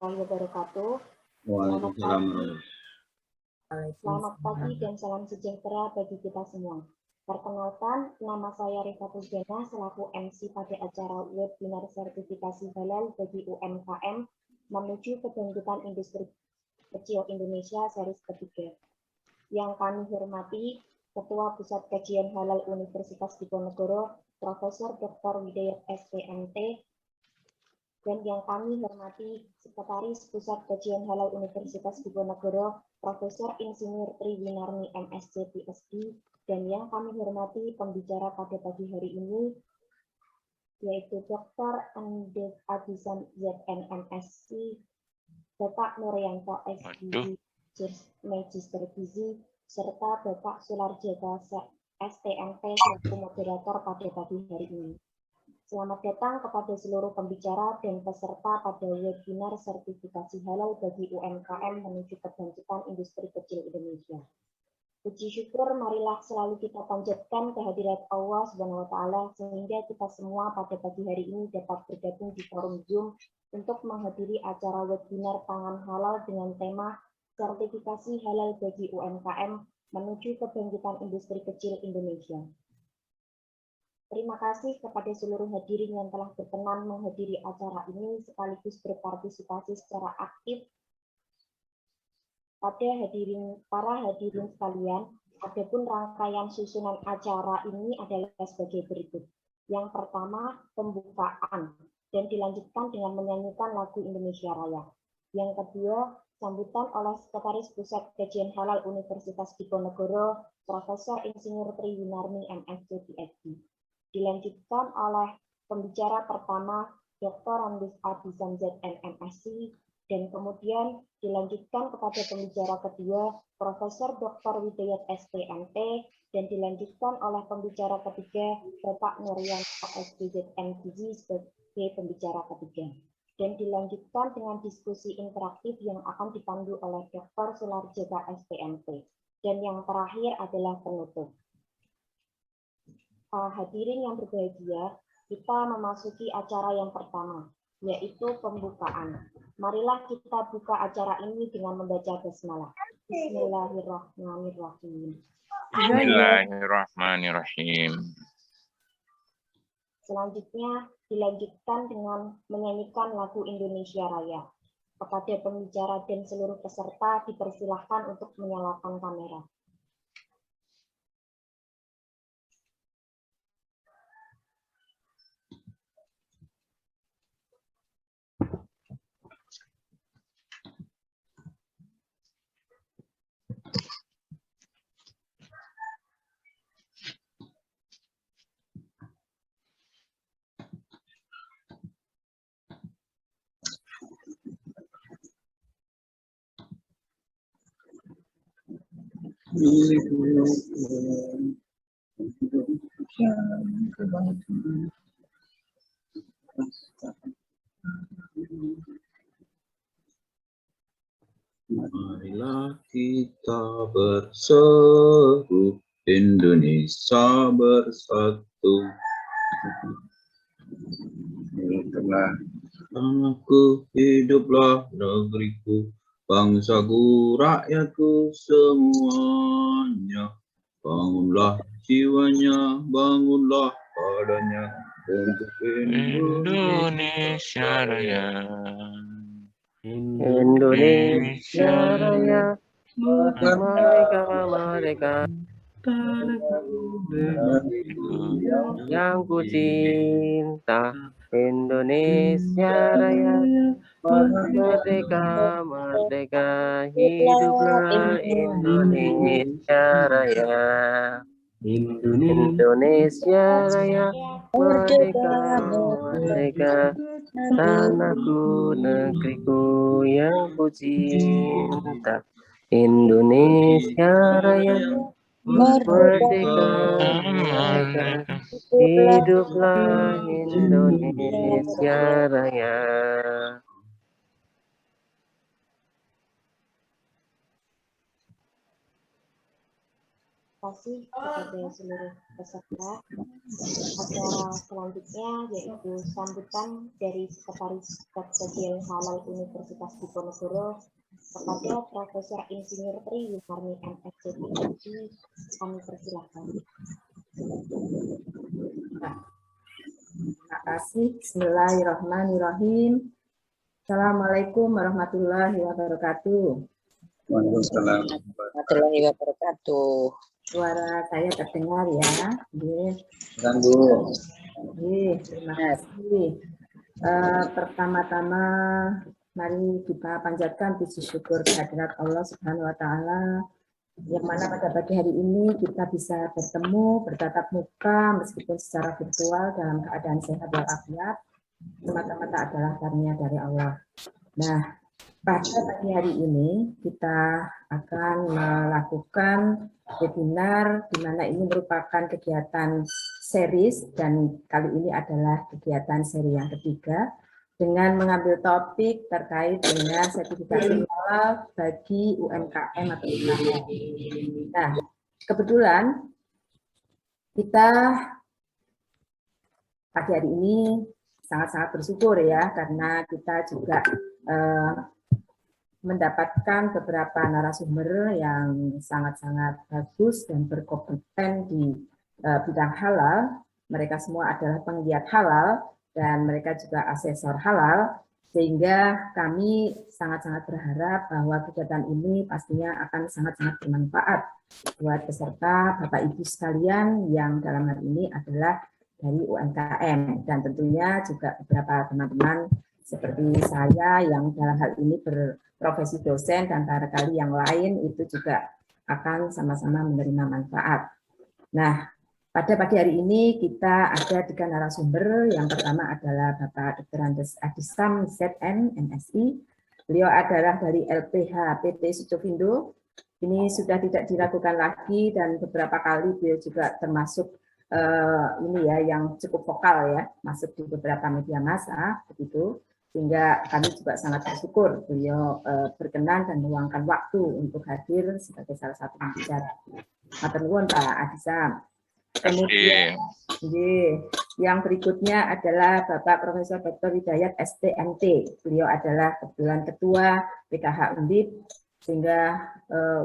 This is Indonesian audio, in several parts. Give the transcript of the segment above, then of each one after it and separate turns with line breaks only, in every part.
wabarakatuh.
Waalaikumsalam.
Selamat pagi dan salam sejahtera bagi kita semua. Perkenalkan, nama saya Rifatul Jana selaku MC pada acara webinar sertifikasi halal bagi UMKM menuju kebangkitan industri kecil Indonesia series ketiga. Yang kami hormati Ketua Pusat Kajian Halal Universitas Diponegoro, Profesor Dr. Widayat SPMT, dan yang kami hormati Sekretaris Pusat Kajian Halal Universitas Diponegoro, Profesor Insinyur Triwinarni MSc PhD, dan yang kami hormati pembicara pada pagi hari ini, yaitu Dr. Andes Adisan ZN MSc, Bapak Nuryanto SGG Magister Gizi, serta Bapak Sularjeka STMP selaku moderator pada pagi hari ini. Selamat datang kepada seluruh pembicara dan peserta pada webinar sertifikasi halal bagi UMKM menuju kebangkitan industri kecil Indonesia. Puji syukur marilah selalu kita panjatkan kehadirat Allah Subhanahu wa taala sehingga kita semua pada pagi hari ini dapat bergabung di forum Zoom untuk menghadiri acara webinar pangan halal dengan tema sertifikasi halal bagi UMKM menuju kebangkitan industri kecil Indonesia. Terima kasih kepada seluruh hadirin yang telah berkenan menghadiri acara ini sekaligus berpartisipasi secara aktif. Pada para hadirin sekalian, adapun rangkaian susunan acara ini adalah sebagai berikut. Yang pertama, pembukaan dan dilanjutkan dengan menyanyikan lagu Indonesia Raya. Yang kedua, sambutan oleh Sekretaris Pusat Kajian Halal Universitas Diponegoro, Profesor Insinyur Triwinarni MSc PhD. Dilanjutkan oleh pembicara pertama Dr. Andes Adisan ZN MSc, dan kemudian dilanjutkan kepada pembicara kedua Profesor Dr. Widayat SPMT, dan dilanjutkan oleh pembicara ketiga Bapak Nuryanto SGZN Gizi sebagai pembicara ketiga, dan dilanjutkan dengan diskusi interaktif yang akan dipandu oleh Dr. Sularjeka SPMT, dan yang terakhir adalah penutup. Hadirin yang berbahagia, kita memasuki acara yang pertama, yaitu pembukaan. Marilah kita buka acara ini dengan membaca basmalah. Bismillahirrahmanirrahim.
Bismillahirrahmanirrahim.
Selanjutnya dilanjutkan dengan menyanyikan lagu Indonesia Raya. Kepada pembicara dan seluruh peserta dipersilahkan untuk menyalakan kamera.
Marilah kita berseru, Indonesia bersatu. Tanahku, hiduplah negeriku, bangsaku, rakyatku semuanya. Bangunlah jiwanya, bangunlah badannya untuk
Indonesia Raya.
Indonesia Raya, merdeka, merdeka. Yang ku cinta, Indonesia Raya, merdeka, merdeka. Hiduplah Indonesia Raya. Indonesia Raya, merdeka, merdeka. Tanahku, negeriku yang ku cinta, Indonesia Raya, merdeka, merdeka. Hiduplah Indonesia Raya.
kasih kepada seluruh peserta. Acara selanjutnya yaitu sambutan dari Sekretaris Bagian Halal Universitas Diponegoro kepada Profesor Insinyur Tri Yumarni MSc PhD. Kami persilakan.
Terima kasih. Bismillahirrahmanirrahim. Assalamualaikum warahmatullahi wabarakatuh.
Waalaikumsalam.
Warahmatullahi wabarakatuh.
Suara saya terdengar ya.
Ganggu.
Terima kasih. Pertama-tama mari kita panjatkan puji syukur kehadirat Allah Subhanahu wa taala yang mana pada pagi hari ini kita bisa bertemu, bertatap muka meskipun secara virtual dalam keadaan sehat walafiat, semata-mata adalah karunia dari Allah. Nah, pada pagi hari ini kita akan melakukan webinar di mana ini merupakan kegiatan series dan kali ini adalah kegiatan seri yang ketiga dengan mengambil topik terkait dengan sertifikasi halal bagi UMKM atau UKM. Nah, kebetulan kita pagi hari ini sangat-sangat bersyukur ya karena kita juga mendapatkan beberapa narasumber yang sangat-sangat bagus dan berkompeten di bidang halal. Mereka semua adalah penggiat halal dan mereka juga asesor halal, sehingga kami sangat-sangat berharap bahwa kegiatan ini pastinya akan sangat-sangat bermanfaat buat peserta Bapak Ibu sekalian yang dalam hal ini adalah dari UMKM dan tentunya juga beberapa teman-teman seperti saya yang dalam hal ini berprofesi dosen dan barangkali yang lain itu juga akan sama-sama menerima manfaat. Nah, pada pagi hari ini kita ada 3 narasumber. Yang pertama adalah Bapak Dr. Andes Adisam, ZN, MSI. Beliau adalah dari LPH PT Sucovindo. Ini sudah tidak diragukan lagi dan beberapa kali beliau juga termasuk ini ya yang cukup vokal ya, masuk di beberapa media massa begitu. Sehingga kami juga sangat bersyukur beliau berkenan dan meluangkan waktu untuk hadir sebagai salah satu pembicara. Matur nuwun Pak Adisam. Kemudian yang berikutnya adalah Bapak Profesor Dr. Hidayat STMT. Beliau adalah kebetulan Ketua PKH Undip, sehingga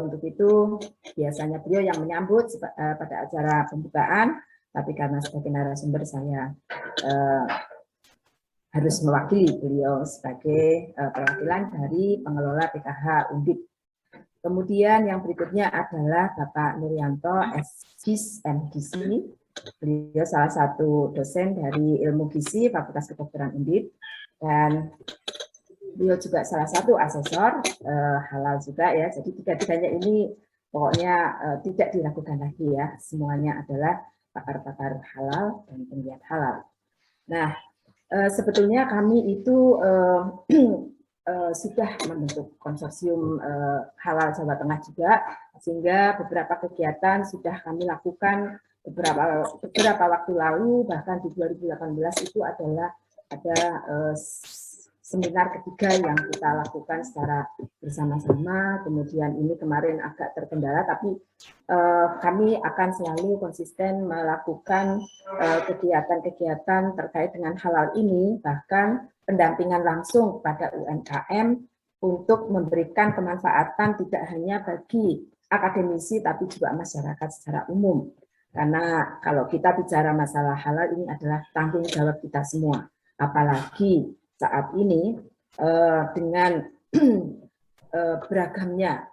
untuk itu biasanya beliau yang menyambut pada acara pembukaan, tapi karena sebagai narasumber saya harus mewakili beliau sebagai perwakilan dari pengelola PKH Undip. Kemudian yang berikutnya adalah Bapak Nuryanto SGIS MGisi. Beliau salah satu dosen dari ilmu gizi Fakultas Kedokteran Undip dan beliau juga salah satu asesor halal juga ya. Jadi tiga-tiganya ini pokoknya tidak diragukan lagi ya. Semuanya adalah pakar-pakar halal dan penggiat halal. Nah, sebetulnya kami itu sudah membentuk konsorsium halal Jawa Tengah juga, sehingga beberapa kegiatan sudah kami lakukan beberapa waktu lalu, bahkan di 2018 itu adalah ada seminar ketiga yang kita lakukan secara bersama-sama. Kemudian ini kemarin agak terkendala, tapi kami akan selalu konsisten melakukan kegiatan-kegiatan terkait dengan halal ini, bahkan pendampingan langsung kepada UMKM untuk memberikan kemanfaatan tidak hanya bagi akademisi tapi juga masyarakat secara umum. Karena kalau kita bicara masalah halal ini adalah tanggung jawab kita semua. Apalagi saat ini dengan beragamnya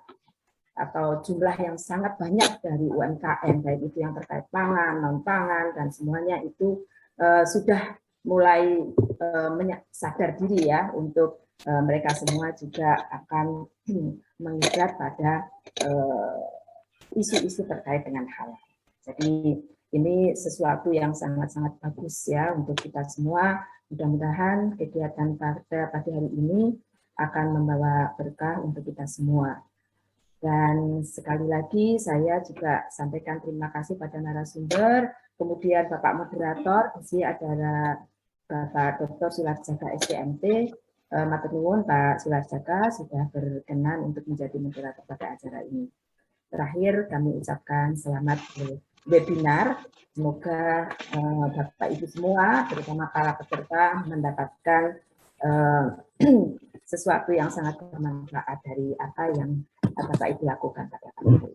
atau jumlah yang sangat banyak dari UMKM, baik itu yang terkait pangan, non-pangan, dan semuanya itu sudah mulai sadar diri ya untuk mereka semua juga akan mengikat pada isu-isu terkait dengan halal. Jadi ini sesuatu yang sangat-sangat bagus ya untuk kita semua. Mudah-mudahan kegiatan pada pagi hari ini akan membawa berkah untuk kita semua. Dan sekali lagi saya juga sampaikan terima kasih pada narasumber, kemudian Bapak Moderator, di sini adalah Bapak Dr. Sularjaka STMT. Matur nuwun Pak Sularjaka sudah berkenan untuk menjadi moderator pada acara ini. Terakhir kami ucapkan selamat webinar. Semoga Bapak Ibu semua, terutama para peserta, mendapatkan sesuatu yang sangat bermanfaat dari apa yang Bapak Ibu lakukan pada kali ini.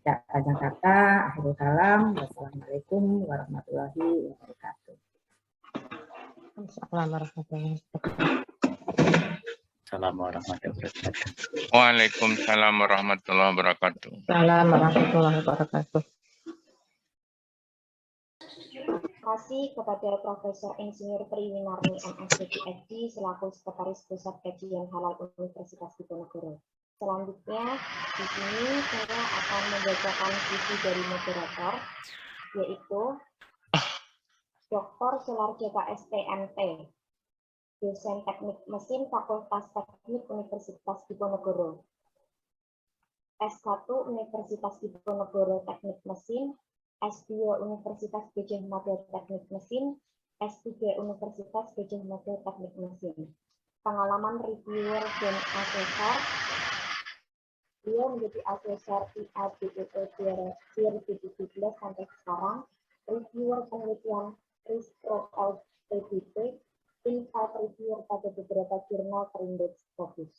Tidak panjang kata, akhirul kalam. Wassalamualaikum warahmatullahi wabarakatuh.
Waalaikumsalam warahmatullahi wabarakatuh.
Salam warahmatullahi wabarakatuh.
Terima kasih kepada Profesor Insinyur Triwinarni MSc PhD selaku Sekretaris Pusat Kajian Halal Universitas Diponegoro. Selanjutnya, di sini saya akan membacakan visi dari moderator, yaitu Dr. Sularjeka STMT, dosen Teknik Mesin Fakultas Teknik Universitas Diponegoro. S1 Universitas Diponegoro Teknik Mesin, S2 Universitas Gadjah Mada Teknik Mesin, S3 Universitas Gadjah Mada Teknik Mesin. Pengalaman reviewer dan asesor, beliau menjadi asesor IADEE 2017 sampai sekarang, reviewer penelitian Risk-Profile PBP, Insight Reviewer pada beberapa jurnal terindeks Scopus.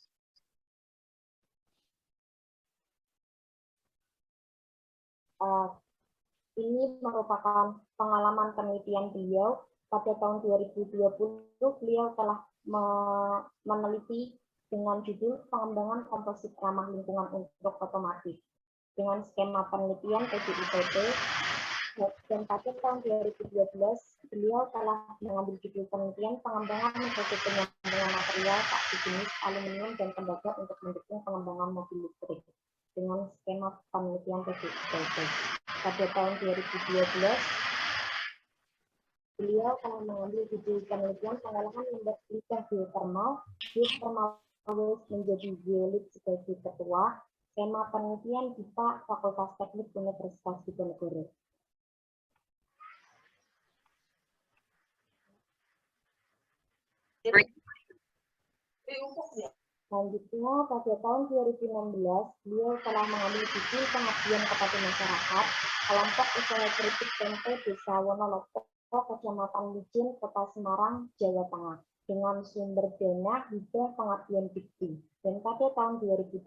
Ini merupakan pengalaman penelitian beliau. Pada tahun 2020, beliau telah meneliti dengan judul pengembangan komposit ramah lingkungan untuk otomotif dengan skema penelitian PDIPP. Dan pada tahun 2012, beliau telah mengambil judul penelitian pengembangan metode penyambungan material tak jenis aluminium dan tembaga untuk mendukung pengembangan mobil listrik dengan skema penelitian PDIPP. Pada tahun 2012, beliau telah mengambil judul penelitian pengolahan limbah geothermal waste menjadi geolit sebagai ketua, skema penelitian BIPA Fakultas Teknik Universitas Diponegoro. Selanjutnya, pada tahun 2016, beliau telah mengambil judul pengabdian kepada masyarakat, kelompok usaha kritik tempe Desa Wonoloko, Kecamatan Lijin, Kota Semarang, Jawa Tengah, dengan sumber dana hibah pengabdian dikti. Dan pada tahun 2012,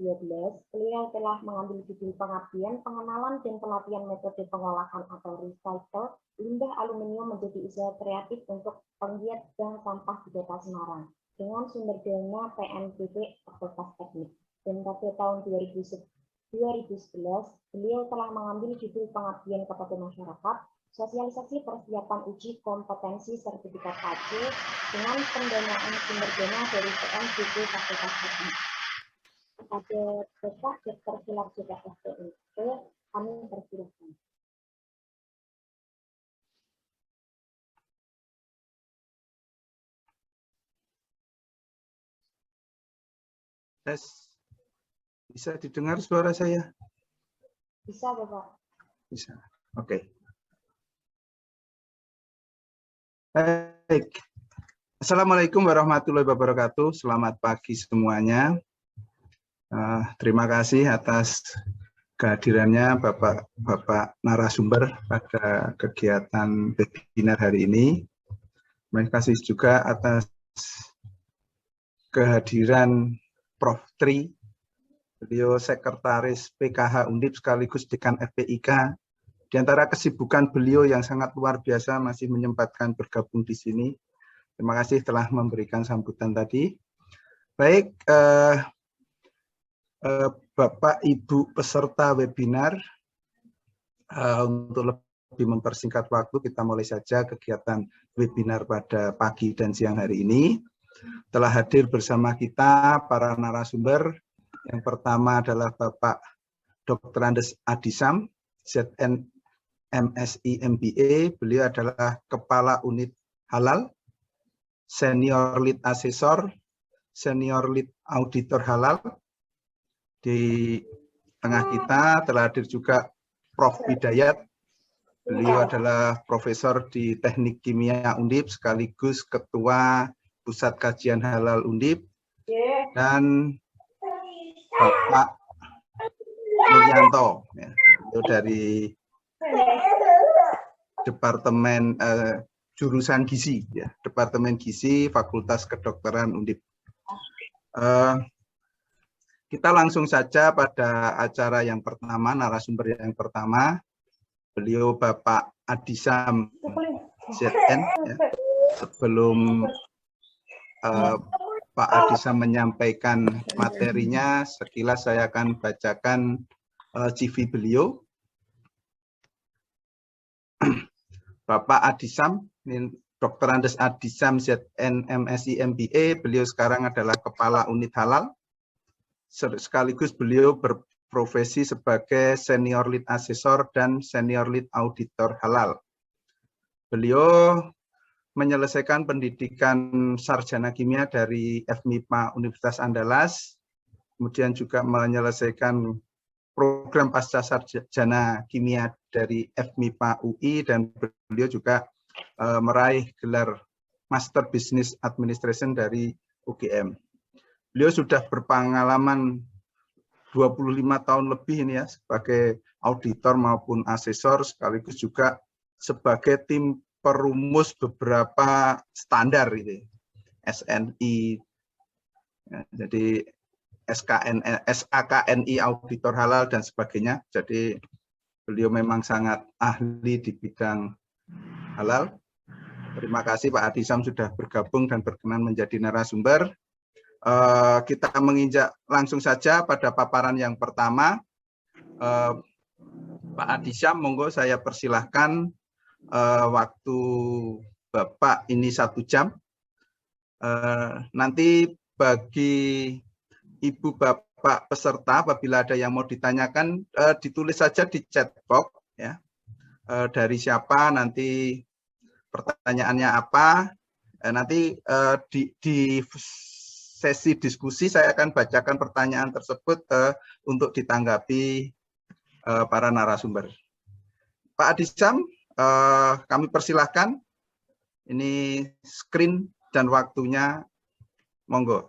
beliau telah mengambil judul pengabdian, pengenalan dan pelatihan metode pengolahan atau recycle limbah aluminium menjadi usaha kreatif untuk penggiat bank sampah di Kota Semarang, dengan sumber dana PNBP Fakultas Teknik. Dan pada tahun 2011, beliau telah mengambil judul pengabdian kepada masyarakat, sosialisasi persiapan uji kompetensi sertifikat KC dengan pendanaan sumber dana dari PNBP Fakultas Teknik. Kepada Bapak Dr. Sularjeka STMT, kami persilakan.
Tes, bisa didengar suara saya?
Bisa, Bapak.
Bisa. Oke. Baik. Assalamualaikum warahmatullahi wabarakatuh. Selamat pagi semuanya. Terima kasih atas kehadirannya Bapak narasumber pada kegiatan webinar hari ini. Terima kasih juga atas kehadiran Prof. Tri, beliau Sekretaris PKH Undip sekaligus Dekan FPIK. Di antara kesibukan beliau yang sangat luar biasa masih menyempatkan bergabung di sini. Terima kasih telah memberikan sambutan tadi. Baik, Bapak Ibu peserta webinar, untuk lebih mempersingkat waktu, kita mulai saja kegiatan webinar pada pagi dan siang hari ini. Telah hadir bersama kita para narasumber. Yang pertama adalah Bapak Dr. Andes Adisam, ZN MSI MBA. Beliau adalah Kepala Unit Halal, Senior Lead Asesor, Senior Lead Auditor Halal. Di tengah kita telah hadir juga Prof. Hidayat. Beliau adalah Profesor di Teknik Kimia Undip sekaligus Ketua Pusat Kajian Halal Undip, dan Bapak Muryanto, ya, itu dari Departemen Jurusan Gizi, ya, Departemen Gizi Fakultas Kedokteran Undip. Kita langsung saja pada acara yang pertama, narasumber yang pertama, beliau Bapak Adisam ZN. Ya. Sebelum Pak Adisam menyampaikan materinya, sekilas saya akan bacakan CV beliau. Bapak Adisam, Dr. Andes Adisam ZN MSI MBA, beliau sekarang adalah Kepala Unit Halal. Sekaligus beliau berprofesi sebagai Senior Lead Assessor dan Senior Lead Auditor Halal. Beliau menyelesaikan pendidikan sarjana kimia dari FMIPA Universitas Andalas, kemudian juga menyelesaikan program pasca sarjana kimia dari FMIPA UI, dan beliau juga meraih gelar Master Business Administration dari UGM. Beliau sudah berpengalaman 25 tahun lebih ini ya, sebagai auditor maupun asesor, sekaligus juga sebagai tim perumus beberapa standar ini, SNI, ya, jadi SAKNI auditor halal dan sebagainya. Jadi beliau memang sangat ahli di bidang halal. Terima kasih Pak Adisam sudah bergabung dan berkenan menjadi narasumber. Kita menginjak langsung saja pada paparan yang pertama. Pak Adisam, monggo saya persilahkan. Waktu Bapak ini 1 jam. Nanti bagi Ibu Bapak peserta, apabila ada yang mau ditanyakan, ditulis saja di chat box ya. Dari siapa, nanti pertanyaannya apa. Nanti di sesi diskusi saya akan bacakan pertanyaan tersebut untuk ditanggapi para narasumber. Pak Adisam, kami persilahkan, ini screen dan waktunya, monggo.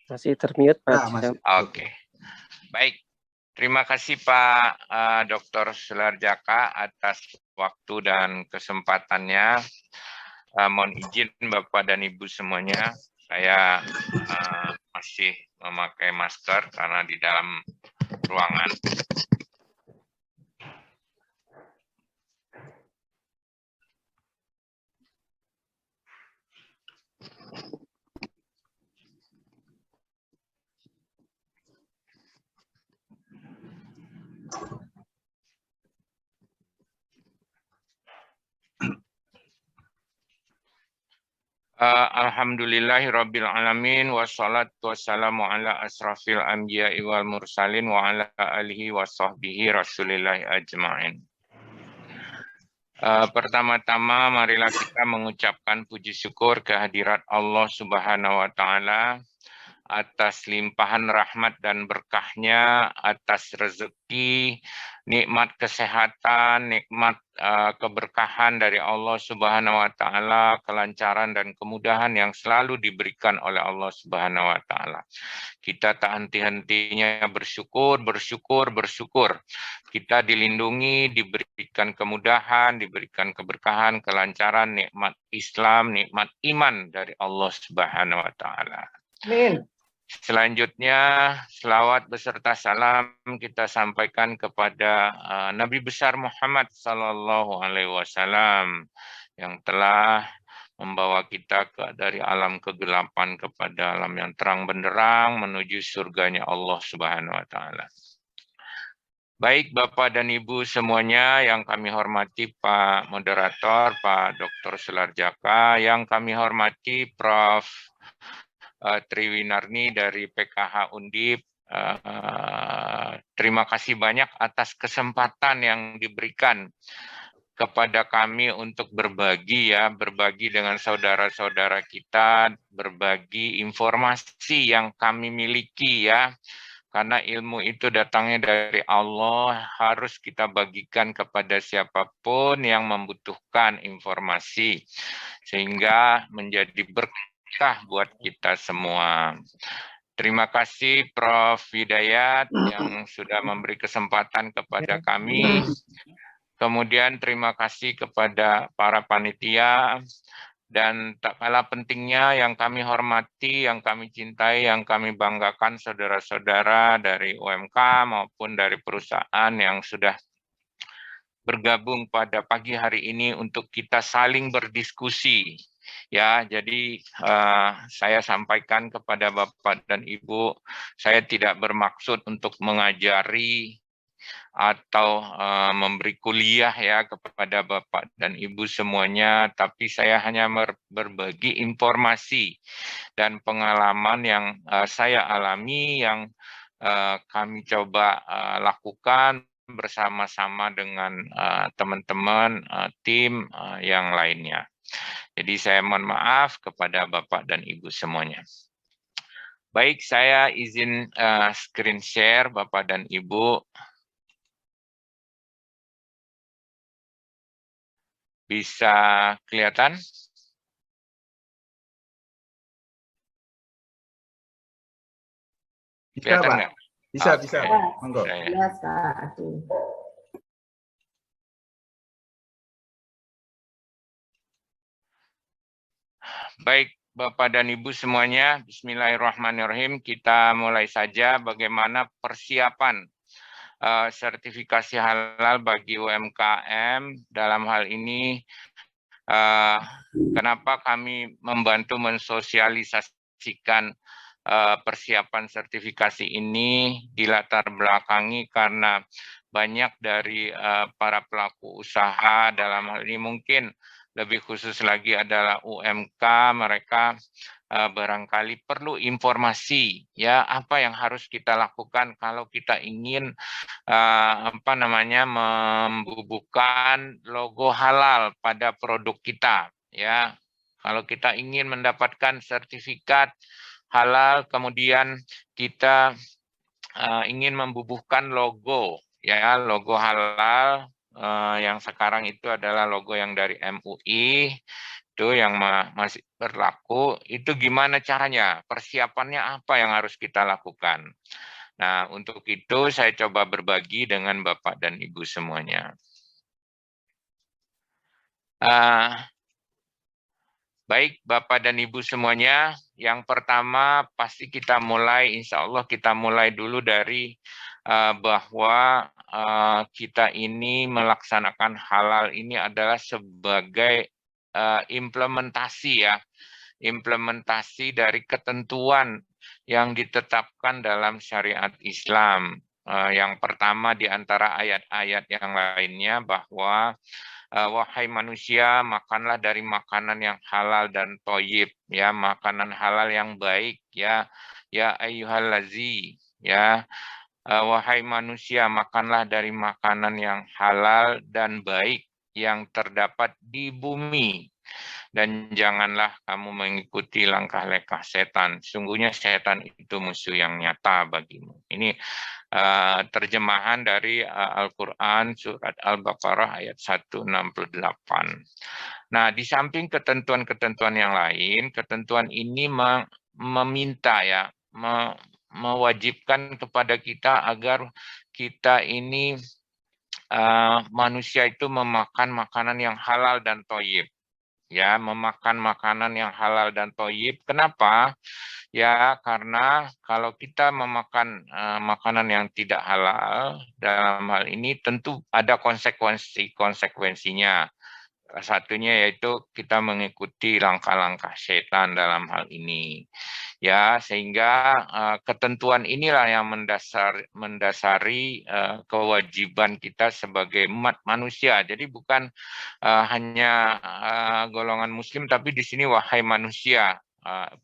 Masih termute, Pak.
Masih.
Oke, baik. Terima kasih Pak Dr. Sularjaka atas waktu dan kesempatannya. Mohon izin Bapak dan Ibu semuanya, saya masih memakai masker karena di dalam ruangan. Alhamdulillahirabbil alamin, wassalatu wassalamu ala asrafil anbiya'i wal mursalin wa ala alihi wa sahbihi rasulillahi ajma'in. Pertama-tama marilah kita mengucapkan puji syukur kehadirat Allah Subhanahu wa taala atas limpahan rahmat dan berkahnya, atas rezeki, nikmat kesehatan, nikmat keberkahan dari Allah Subhanahu wa taala, kelancaran dan kemudahan yang selalu diberikan oleh Allah Subhanahu wa taala. Kita tak henti-hentinya bersyukur. Kita dilindungi, diberikan kemudahan, diberikan keberkahan, kelancaran, nikmat Islam, nikmat iman dari Allah Subhanahu wa taala.
Amin.
Selanjutnya, selawat beserta salam kita sampaikan kepada Nabi besar Muhammad Sallallahu Alaihi Wasallam yang telah membawa kita dari alam kegelapan kepada alam yang terang benderang menuju surganya Allah Subhanahu Wa Taala. Baik Bapak dan Ibu semuanya yang kami hormati Pak Moderator, Pak Dr. Sularjaka, yang kami hormati Prof. Triwinarni dari PKH Undip. Terima kasih banyak atas kesempatan yang diberikan kepada kami untuk berbagi dengan saudara-saudara kita, berbagi informasi yang kami miliki ya. karena ilmu itu datangnya dari Allah, harus kita bagikan kepada siapapun yang membutuhkan informasi, sehingga menjadi berkah buat kita semua. Terima kasih Prof. Hidayat yang sudah memberi kesempatan kepada kami. Kemudian terima kasih kepada para panitia. Dan tak kalah pentingnya yang kami hormati, yang kami cintai, yang kami banggakan saudara-saudara dari UMK maupun dari perusahaan yang sudah bergabung pada pagi hari ini untuk kita saling berdiskusi. Ya, jadi saya sampaikan kepada Bapak dan Ibu, saya tidak bermaksud untuk mengajari atau memberi kuliah ya kepada Bapak dan Ibu semuanya, tapi saya hanya berbagi informasi dan pengalaman yang saya alami, yang kami coba lakukan bersama-sama dengan teman-teman tim yang lainnya. Jadi saya mohon maaf kepada Bapak dan Ibu semuanya. Baik, saya izin screen share Bapak dan Ibu. Bisa kelihatan?
Bisa,
Kelihatan
Pak.
nggak?
Bisa,
Oke.
bisa. Monggo.
Saya-
Biasa.
Baik, Bapak dan Ibu semuanya, bismillahirrahmanirrahim. Kita mulai saja bagaimana persiapan sertifikasi halal bagi UMKM. Dalam hal ini, kenapa kami membantu mensosialisasikan persiapan sertifikasi ini, dilatar belakangi karena banyak dari para pelaku usaha, dalam hal ini mungkin lebih khusus lagi adalah UMK, mereka barangkali perlu informasi ya, apa yang harus kita lakukan kalau kita ingin membubuhkan logo halal pada produk kita ya. Kalau kita ingin mendapatkan sertifikat halal, kemudian kita ingin membubuhkan logo ya, logo halal yang sekarang itu adalah logo yang dari MUI, itu yang masih berlaku. Itu gimana caranya? Persiapannya apa yang harus kita lakukan? Nah, untuk itu saya coba berbagi dengan Bapak dan Ibu semuanya. Baik, Bapak dan Ibu semuanya, yang pertama pasti kita mulai, insya Allah kita mulai dulu dari bahwa kita ini melaksanakan halal ini adalah sebagai implementasi ya, implementasi dari ketentuan yang ditetapkan dalam syariat Islam. Yang pertama di antara ayat-ayat yang lainnya bahwa wahai manusia, makanlah dari makanan yang halal dan thayyib, ya, makanan halal yang baik, ya ayyuhallazi, ya, wahai manusia, makanlah dari makanan yang halal dan baik yang terdapat di bumi, dan janganlah kamu mengikuti langkah-langkah setan. Sungguhnya setan itu musuh yang nyata bagimu. Ini terjemahan dari Al-Quran surat Al-Baqarah ayat 168. Nah, di samping ketentuan-ketentuan yang lain, ketentuan ini meminta ya, mewajibkan kepada kita agar kita ini manusia itu memakan makanan yang halal dan thayyib. Ya, memakan makanan yang halal dan thayyib. Kenapa? Ya, karena kalau kita memakan makanan yang tidak halal, dalam hal ini tentu ada konsekuensinya. Satunya yaitu kita mengikuti langkah-langkah setan dalam hal ini. Ya, sehingga ketentuan inilah yang mendasari kewajiban kita sebagai umat manusia. Jadi bukan hanya golongan muslim, tapi di sini wahai manusia,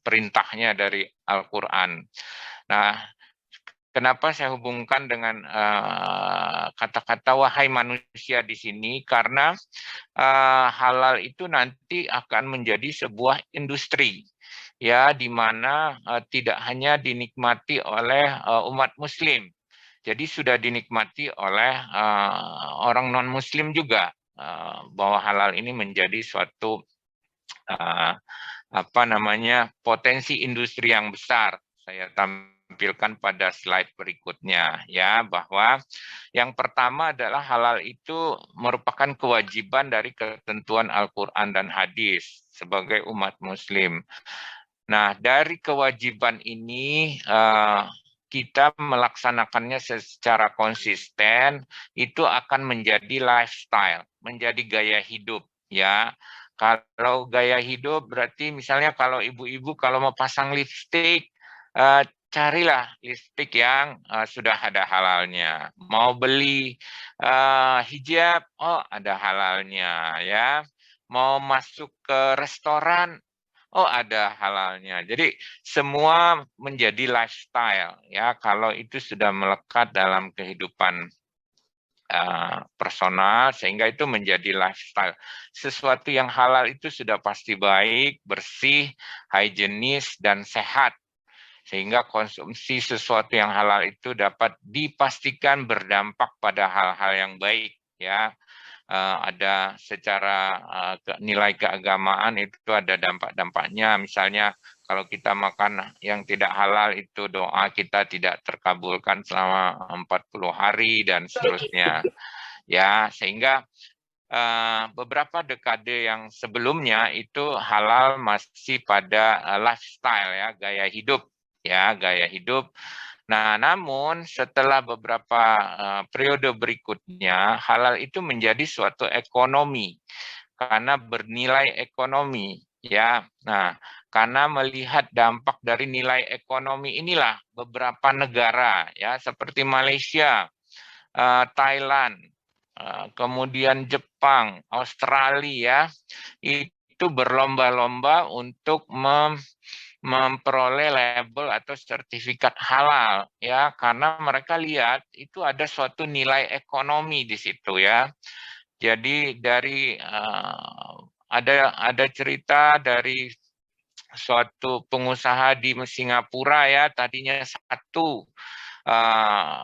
perintahnya dari Al-Quran. Nah, kenapa saya hubungkan dengan kata-kata wahai manusia di sini? Karena halal itu nanti akan menjadi sebuah industri. ya di mana tidak hanya dinikmati oleh umat muslim. Jadi sudah dinikmati oleh orang non-muslim juga, bahwa halal ini menjadi suatu potensi industri yang besar. Saya tampilkan pada slide berikutnya ya, bahwa yang pertama adalah halal itu merupakan kewajiban dari ketentuan Al-Qur'an dan hadis sebagai umat muslim. Nah, dari kewajiban ini kita melaksanakannya secara konsisten, itu akan menjadi lifestyle, menjadi gaya hidup ya. Kalau gaya hidup berarti misalnya kalau ibu-ibu kalau mau pasang lipstik, carilah lipstik yang sudah ada halalnya. Mau beli hijab, oh ada halalnya ya. Mau masuk ke restoran, oh ada halalnya. Jadi semua menjadi lifestyle ya kalau itu sudah melekat dalam kehidupan personal sehingga itu menjadi lifestyle. Sesuatu yang halal itu sudah pasti baik, bersih, higienis dan sehat. Sehingga konsumsi sesuatu yang halal itu dapat dipastikan berdampak pada hal-hal yang baik ya. Ada secara nilai keagamaan itu ada dampak-dampaknya. Misalnya kalau kita makan yang tidak halal itu doa kita tidak terkabulkan selama 40 hari dan seterusnya. Ya, sehingga beberapa dekade yang sebelumnya itu halal masih pada lifestyle ya, gaya hidup. Nah, namun setelah beberapa periode berikutnya, halal itu menjadi suatu ekonomi karena bernilai ekonomi, ya. Nah, karena melihat dampak dari nilai ekonomi inilah beberapa negara, ya, seperti Malaysia, Thailand, kemudian Jepang, Australia, itu berlomba-lomba untuk memperoleh label atau sertifikat halal ya, karena mereka lihat itu ada suatu nilai ekonomi di situ ya. Jadi dari ada cerita dari suatu pengusaha di Singapura ya, tadinya satu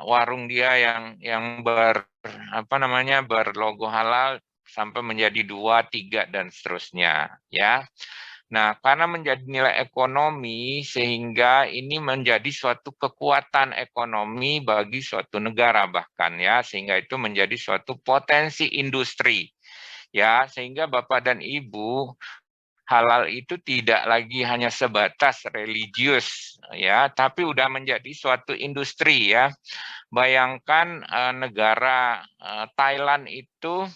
warung dia yang berlogo halal sampai menjadi 2, 3 dan seterusnya ya. Nah, karena menjadi nilai ekonomi sehingga ini menjadi suatu kekuatan ekonomi bagi suatu negara bahkan ya, sehingga itu menjadi suatu potensi industri. Ya, sehingga Bapak dan Ibu, halal itu tidak lagi hanya sebatas religius ya, tapi udah menjadi suatu industri ya. Bayangkan negara Thailand itu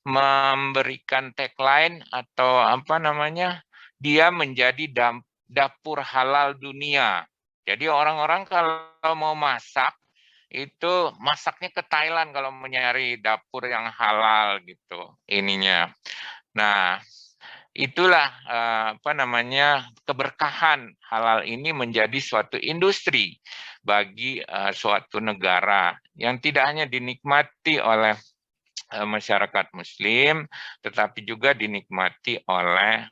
memberikan tagline atau dia menjadi dapur halal dunia. Jadi orang-orang kalau mau masak itu masaknya ke Thailand kalau mencari dapur yang halal gitu ininya. Nah, itulah keberkahan halal ini menjadi suatu industri bagi suatu negara yang tidak hanya dinikmati oleh masyarakat muslim tetapi juga dinikmati oleh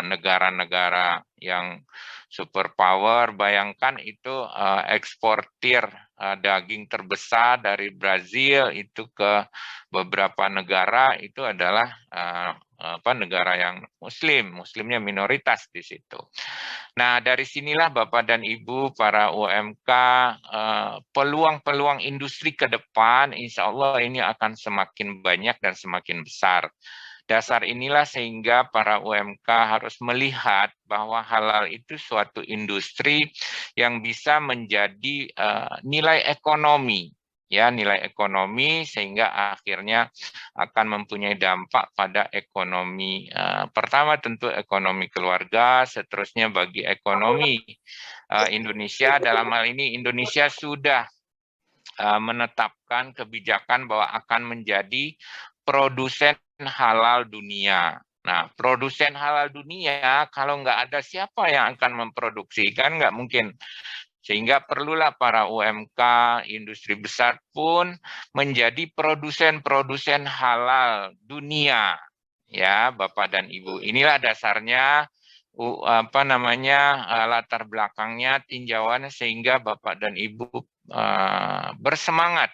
negara-negara yang superpower. Bayangkan itu eksportir daging terbesar dari Brazil itu ke beberapa negara itu adalah negara yang muslimnya minoritas di situ. Nah, dari sinilah Bapak dan Ibu para UMK, peluang-peluang industri ke depan insya Allah ini akan semakin banyak dan semakin besar. Dasar inilah sehingga para UMK harus melihat bahwa halal itu suatu industri yang bisa menjadi nilai ekonomi, ya, nilai ekonomi sehingga akhirnya akan mempunyai dampak pada ekonomi. Pertama tentu ekonomi keluarga, seterusnya bagi ekonomi Indonesia. Dalam hal ini Indonesia sudah menetapkan kebijakan bahwa akan menjadi produsen halal dunia. Nah, produsen halal dunia kalau nggak ada siapa yang akan memproduksi, kan nggak mungkin. Sehingga perlulah para UMK, industri besar pun menjadi produsen-produsen halal dunia. Ya, Bapak dan Ibu. Inilah dasarnya latar belakangnya, tinjauan, sehingga Bapak dan Ibu bersemangat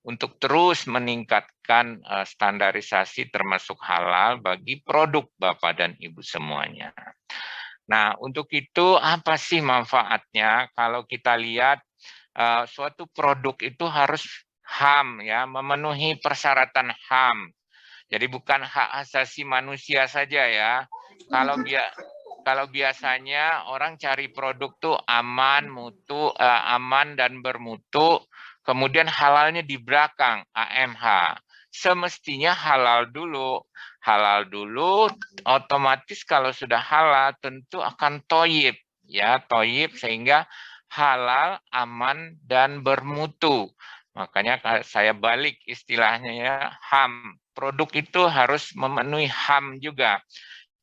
untuk terus meningkatkan standarisasi termasuk halal bagi produk Bapak dan Ibu semuanya. Nah, untuk itu apa sih manfaatnya? Kalau kita lihat suatu produk itu harus HAM, ya, memenuhi persyaratan HAM. Jadi bukan hak asasi manusia saja, ya. Kalau biasanya orang cari produk tuh aman, mutu, aman dan bermutu, kemudian halalnya di belakang, AMH. Semestinya halal dulu. Halal dulu, otomatis kalau sudah halal tentu akan toyib, ya, toyib, sehingga halal, aman dan bermutu. Makanya saya balik istilahnya, ya, HAM. Produk itu harus memenuhi HAM juga,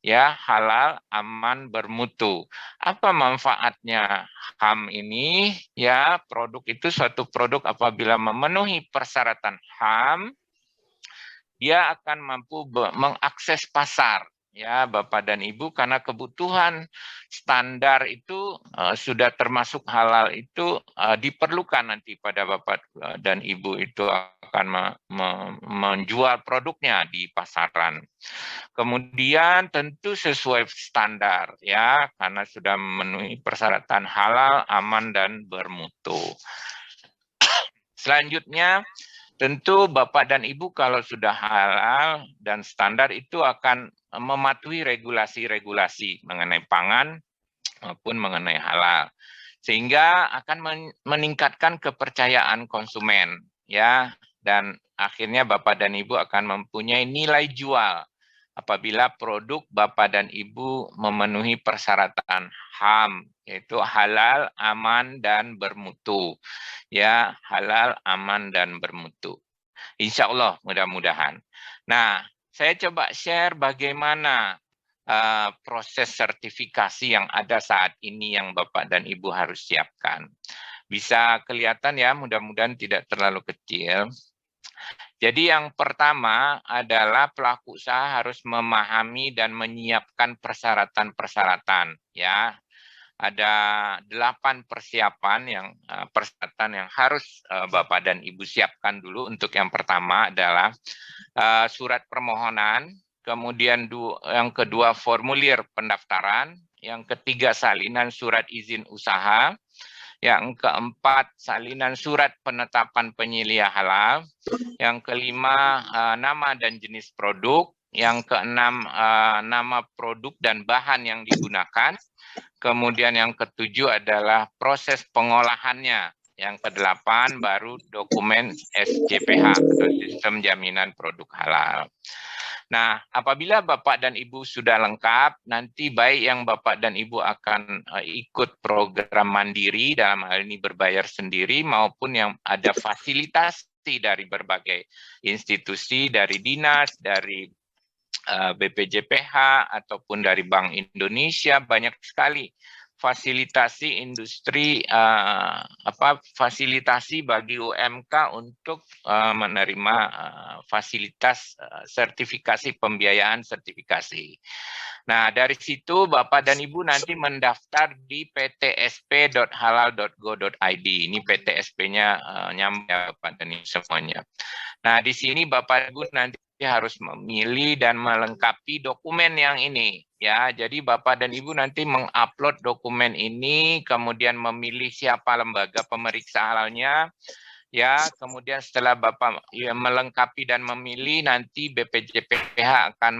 ya, halal, aman, bermutu. Apa manfaatnya HAM ini? Ya, produk itu suatu produk apabila memenuhi persyaratan HAM, dia akan mampu mengakses pasar, ya, Bapak dan Ibu, karena kebutuhan standar itu sudah termasuk halal itu diperlukan nanti pada Bapak dan Ibu itu akan menjual produknya di pasaran. Kemudian tentu sesuai standar, ya, karena sudah memenuhi persyaratan halal, aman dan bermutu. Selanjutnya, tentu Bapak dan Ibu kalau sudah halal dan standar itu akan mematuhi regulasi-regulasi mengenai pangan maupun mengenai halal. Sehingga akan meningkatkan kepercayaan konsumen, ya, dan akhirnya Bapak dan Ibu akan mempunyai nilai jual apabila produk Bapak dan Ibu memenuhi persyaratan HAM, yaitu halal, aman dan bermutu. Ya, halal, aman dan bermutu. Insya Allah, mudah-mudahan. Nah, saya coba share bagaimana proses sertifikasi yang ada saat ini yang Bapak dan Ibu harus siapkan. Bisa kelihatan, ya, mudah-mudahan tidak terlalu kecil. Jadi yang pertama adalah pelaku usaha harus memahami dan menyiapkan persyaratan-persyaratan, ya. Ada 8 persyaratan yang harus Bapak dan Ibu siapkan dulu. Untuk yang pertama adalah surat permohonan, kemudian yang kedua formulir pendaftaran, yang ketiga salinan surat izin usaha, yang keempat salinan surat penetapan penyelia halal, yang kelima nama dan jenis produk, yang keenam nama produk dan bahan yang digunakan, kemudian yang ketujuh adalah proses pengolahannya, yang kedelapan baru dokumen SJPH atau sistem jaminan produk halal. Nah, apabila Bapak dan Ibu sudah lengkap, nanti baik yang Bapak dan Ibu akan ikut program mandiri, dalam hal ini berbayar sendiri, maupun yang ada fasilitasi dari berbagai institusi, dari dinas, dari BPJPH, ataupun dari Bank Indonesia, banyak sekali fasilitasi industri, fasilitasi bagi UMK untuk menerima fasilitas sertifikasi, pembiayaan sertifikasi. Nah, dari situ Bapak dan Ibu nanti mendaftar di ptsp.halal.go.id. Ini PTSP-nya nyambung, ya, Bapak dan Ibu semuanya. Nah, di sini Bapak Ibu nanti harus memilih dan melengkapi dokumen yang ini, ya. Jadi Bapak dan Ibu nanti mengupload dokumen ini, kemudian memilih siapa lembaga pemeriksa halalnya, ya. Kemudian setelah Bapak melengkapi dan memilih, nanti BPJPH akan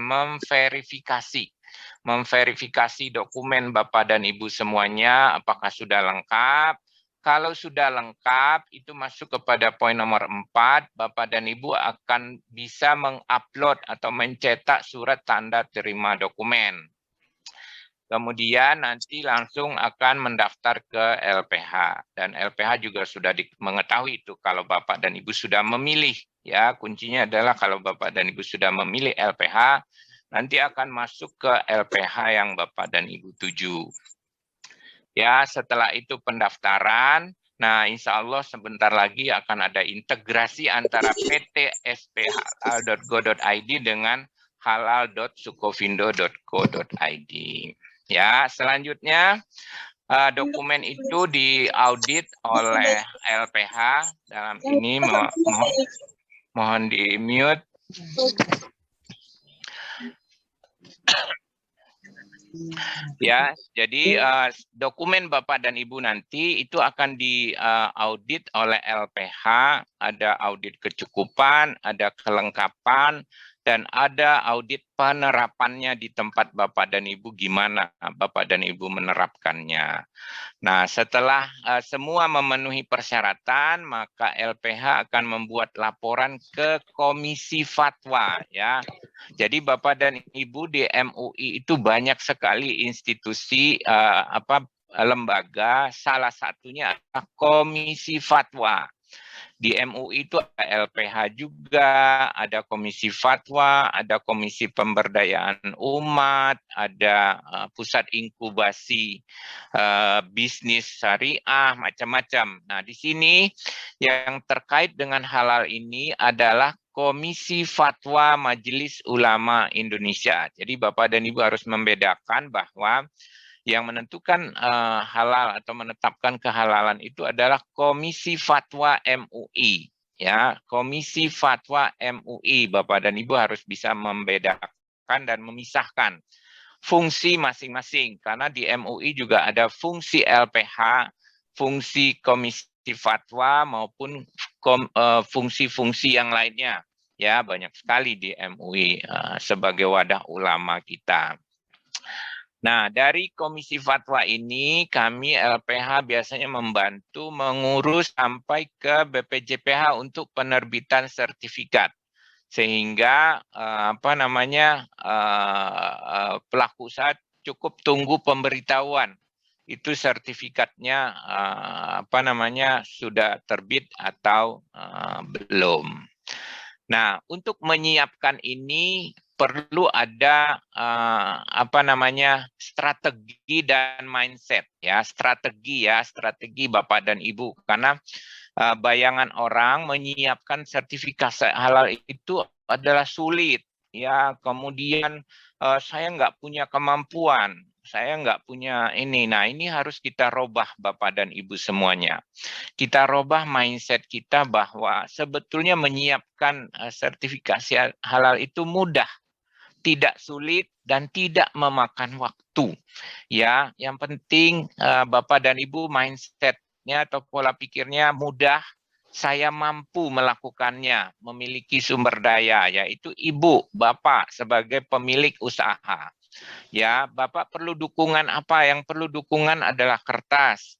memverifikasi dokumen Bapak dan Ibu semuanya apakah sudah lengkap. Kalau sudah lengkap, itu masuk kepada poin nomor 4, Bapak dan Ibu akan bisa mengupload atau mencetak surat tanda terima dokumen. Kemudian nanti langsung akan mendaftar ke LPH. Dan LPH juga sudah mengetahui itu kalau Bapak dan Ibu sudah memilih. Ya, kuncinya adalah kalau Bapak dan Ibu sudah memilih LPH, nanti akan masuk ke LPH yang Bapak dan Ibu tuju. Ya, setelah itu pendaftaran. Nah, insya Allah sebentar lagi akan ada integrasi antara ptsp.halal.go.id dengan halal.sukovindo.co.id. Ya, selanjutnya dokumen itu diaudit oleh LPH. Dalam ini mohon di-mute. Ya, jadi dokumen Bapak dan Ibu nanti itu akan diaudit oleh LPH, ada audit kecukupan, ada kelengkapan, dan ada audit penerapannya di tempat Bapak dan Ibu, gimana Bapak dan Ibu menerapkannya. Nah, setelah semua memenuhi persyaratan, maka LPH akan membuat laporan ke Komisi Fatwa, ya. Jadi Bapak dan Ibu di MUI itu banyak sekali institusi lembaga, salah satunya Komisi Fatwa. Di MUI itu ada LPH juga, ada Komisi Fatwa, ada Komisi Pemberdayaan Umat, ada Pusat Inkubasi Bisnis Syariah, macam-macam. Nah, di sini yang terkait dengan halal ini adalah Komisi Fatwa Majelis Ulama Indonesia. Jadi Bapak dan Ibu harus membedakan bahwa yang menentukan halal atau menetapkan kehalalan itu adalah Komisi Fatwa MUI, ya, Komisi Fatwa MUI. Bapak dan Ibu harus bisa membedakan dan memisahkan fungsi masing-masing, karena di MUI juga ada fungsi LPH, fungsi Komisi Fatwa maupun fungsi-fungsi yang lainnya. Ya, banyak sekali di MUI sebagai wadah ulama kita. Nah, dari Komisi Fatwa ini, kami LPH biasanya membantu mengurus sampai ke BPJPH untuk penerbitan sertifikat. Sehingga pelaku usaha cukup tunggu pemberitahuan. Itu sertifikatnya sudah terbit atau belum. Nah, untuk menyiapkan ini perlu ada strategi dan mindset, ya, strategi Bapak dan Ibu, karena bayangan orang menyiapkan sertifikasi halal itu adalah sulit, ya. Kemudian saya nggak punya kemampuan, saya nggak punya ini. Nah, ini harus kita robah Bapak dan Ibu semuanya. Kita robah mindset kita bahwa sebetulnya menyiapkan sertifikasi halal itu mudah, tidak sulit, dan tidak memakan waktu. Ya, yang penting Bapak dan Ibu mindset-nya atau pola pikirnya mudah, saya mampu melakukannya, memiliki sumber daya, yaitu Ibu, Bapak sebagai pemilik usaha. Ya, Bapak perlu dukungan apa? Yang perlu dukungan adalah kertas,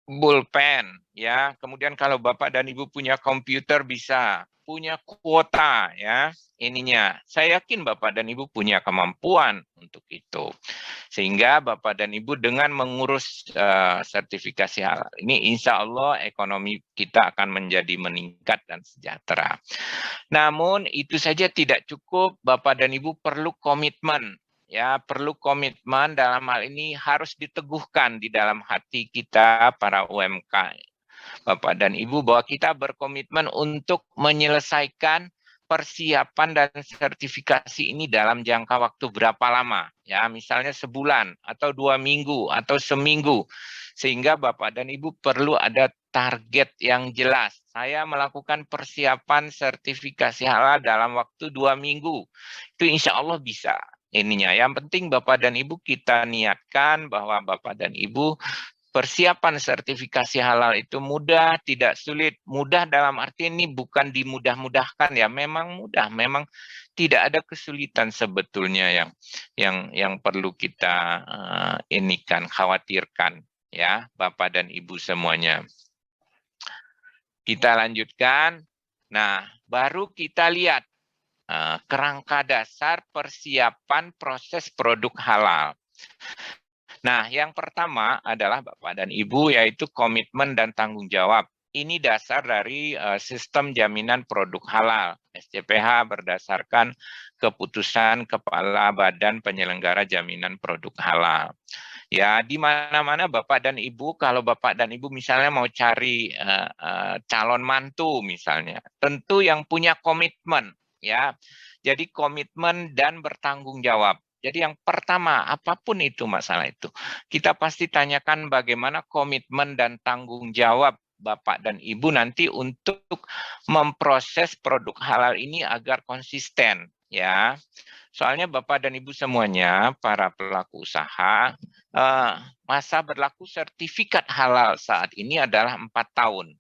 pulpen, ya. Kemudian kalau Bapak dan Ibu punya komputer bisa, punya kuota, ya. Ininya, saya yakin Bapak dan Ibu punya kemampuan untuk itu. Sehingga Bapak dan Ibu dengan mengurus sertifikasi halal ini, insya Allah ekonomi kita akan menjadi meningkat dan sejahtera. Namun itu saja tidak cukup, Bapak dan Ibu perlu komitmen. Ya, perlu komitmen, dalam hal ini harus diteguhkan di dalam hati kita para UMK, Bapak dan Ibu, bahwa kita berkomitmen untuk menyelesaikan persiapan dan sertifikasi ini dalam jangka waktu berapa lama, ya, misalnya sebulan atau 2 minggu atau seminggu, sehingga Bapak dan Ibu perlu ada target yang jelas. Saya melakukan persiapan sertifikasi halal dalam waktu 2 minggu, itu insya Allah bisa. Ininya, yang penting Bapak dan Ibu kita niatkan bahwa Bapak dan Ibu persiapan sertifikasi halal itu mudah, tidak sulit. Mudah dalam arti ini bukan dimudah-mudahkan, ya, memang mudah, memang tidak ada kesulitan sebetulnya yang perlu kita khawatirkan, ya, Bapak dan Ibu semuanya. Kita lanjutkan. Nah, baru kita lihat kerangka dasar persiapan proses produk halal. Nah, yang pertama adalah Bapak dan Ibu, yaitu komitmen dan tanggung jawab. Ini dasar dari sistem jaminan produk halal. SJPH berdasarkan keputusan Kepala Badan Penyelenggara Jaminan Produk Halal. Ya, di mana-mana Bapak dan Ibu, kalau Bapak dan Ibu misalnya mau cari calon mantu misalnya, tentu yang punya komitmen, ya. Jadi komitmen dan bertanggung jawab. Jadi yang pertama, apapun itu masalah itu, kita pasti tanyakan bagaimana komitmen dan tanggung jawab Bapak dan Ibu nanti untuk memproses produk halal ini agar konsisten, ya. Soalnya Bapak dan Ibu semuanya, para pelaku usaha, masa berlaku sertifikat halal saat ini adalah 4 tahun.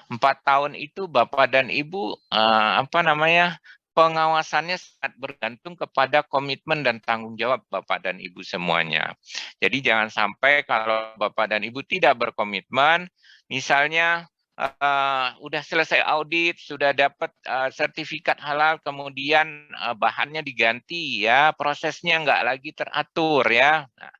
4 tahun itu Bapak dan Ibu pengawasannya sangat bergantung kepada komitmen dan tanggung jawab Bapak dan Ibu semuanya. Jadi jangan sampai kalau Bapak dan Ibu tidak berkomitmen, misalnya udah selesai audit, sudah dapat sertifikat halal, kemudian bahannya diganti, ya prosesnya nggak lagi teratur, ya. Nah,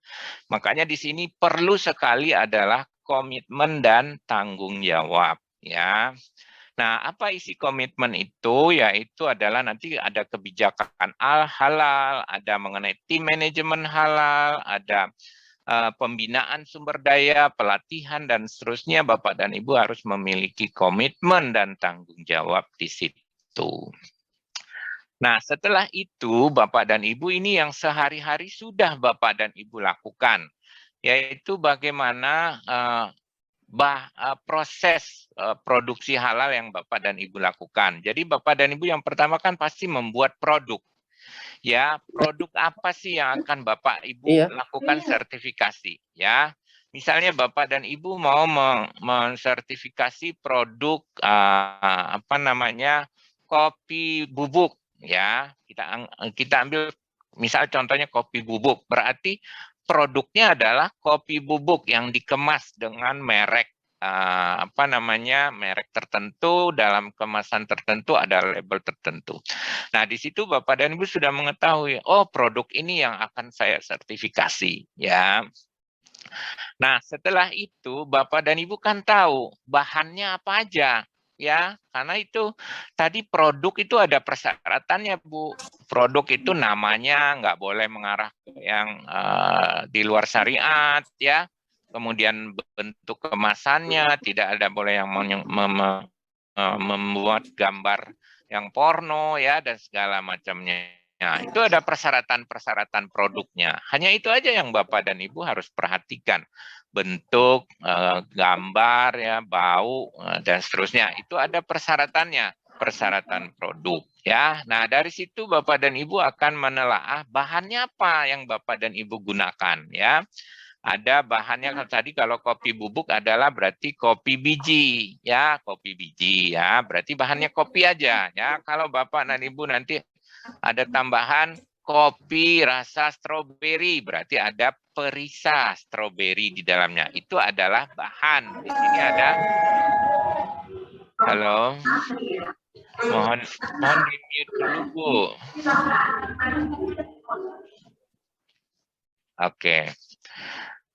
makanya di sini perlu sekali adalah komitmen dan tanggung jawab, ya. Nah, apa isi komitmen itu? Yaitu adalah nanti ada kebijakan halal, ada mengenai tim manajemen halal, ada pembinaan sumber daya, pelatihan, dan seterusnya. Bapak dan Ibu harus memiliki komitmen dan tanggung jawab di situ. Nah, setelah itu Bapak dan Ibu ini yang sehari-hari sudah Bapak dan Ibu lakukan, yaitu bagaimana proses produksi halal yang Bapak dan Ibu lakukan. Jadi Bapak dan Ibu yang pertama kan pasti membuat produk. Ya, produk apa sih yang akan Bapak Ibu lakukan sertifikasi, ya? Misalnya Bapak dan Ibu mau mensertifikasi produk kopi bubuk, ya. Kita ambil misal contohnya kopi bubuk, berarti produknya adalah kopi bubuk yang dikemas dengan merek merek tertentu, dalam kemasan tertentu, ada label tertentu. Nah, di situ Bapak dan Ibu sudah mengetahui, oh produk ini yang akan saya sertifikasi, ya. Nah, setelah itu Bapak dan Ibu kan tahu bahannya apa aja, ya. Karena itu tadi produk itu ada persyaratannya, Bu. Produk itu namanya nggak boleh mengarah ke yang di luar syariat, ya. Kemudian bentuk kemasannya tidak ada boleh yang membuat gambar yang porno, ya, dan segala macamnya. Nah, itu ada persyaratan-persyaratan produknya. Hanya itu aja yang Bapak dan Ibu harus perhatikan. Bentuk, gambar, ya, bau, dan seterusnya. Itu ada persyaratannya, persyaratan produk, ya. Nah, dari situ Bapak dan Ibu akan menelaah bahannya apa yang Bapak dan Ibu gunakan, ya. Ada bahannya tadi kalau kopi bubuk adalah berarti kopi biji, ya, kopi biji, ya, berarti bahannya kopi aja, ya. Kalau Bapak dan Ibu nanti ada tambahan kopi rasa stroberi, berarti ada perisa stroberi di dalamnya. Itu adalah bahan. Di sini ada, halo, mohon di-mute dulu, Bu. Oke.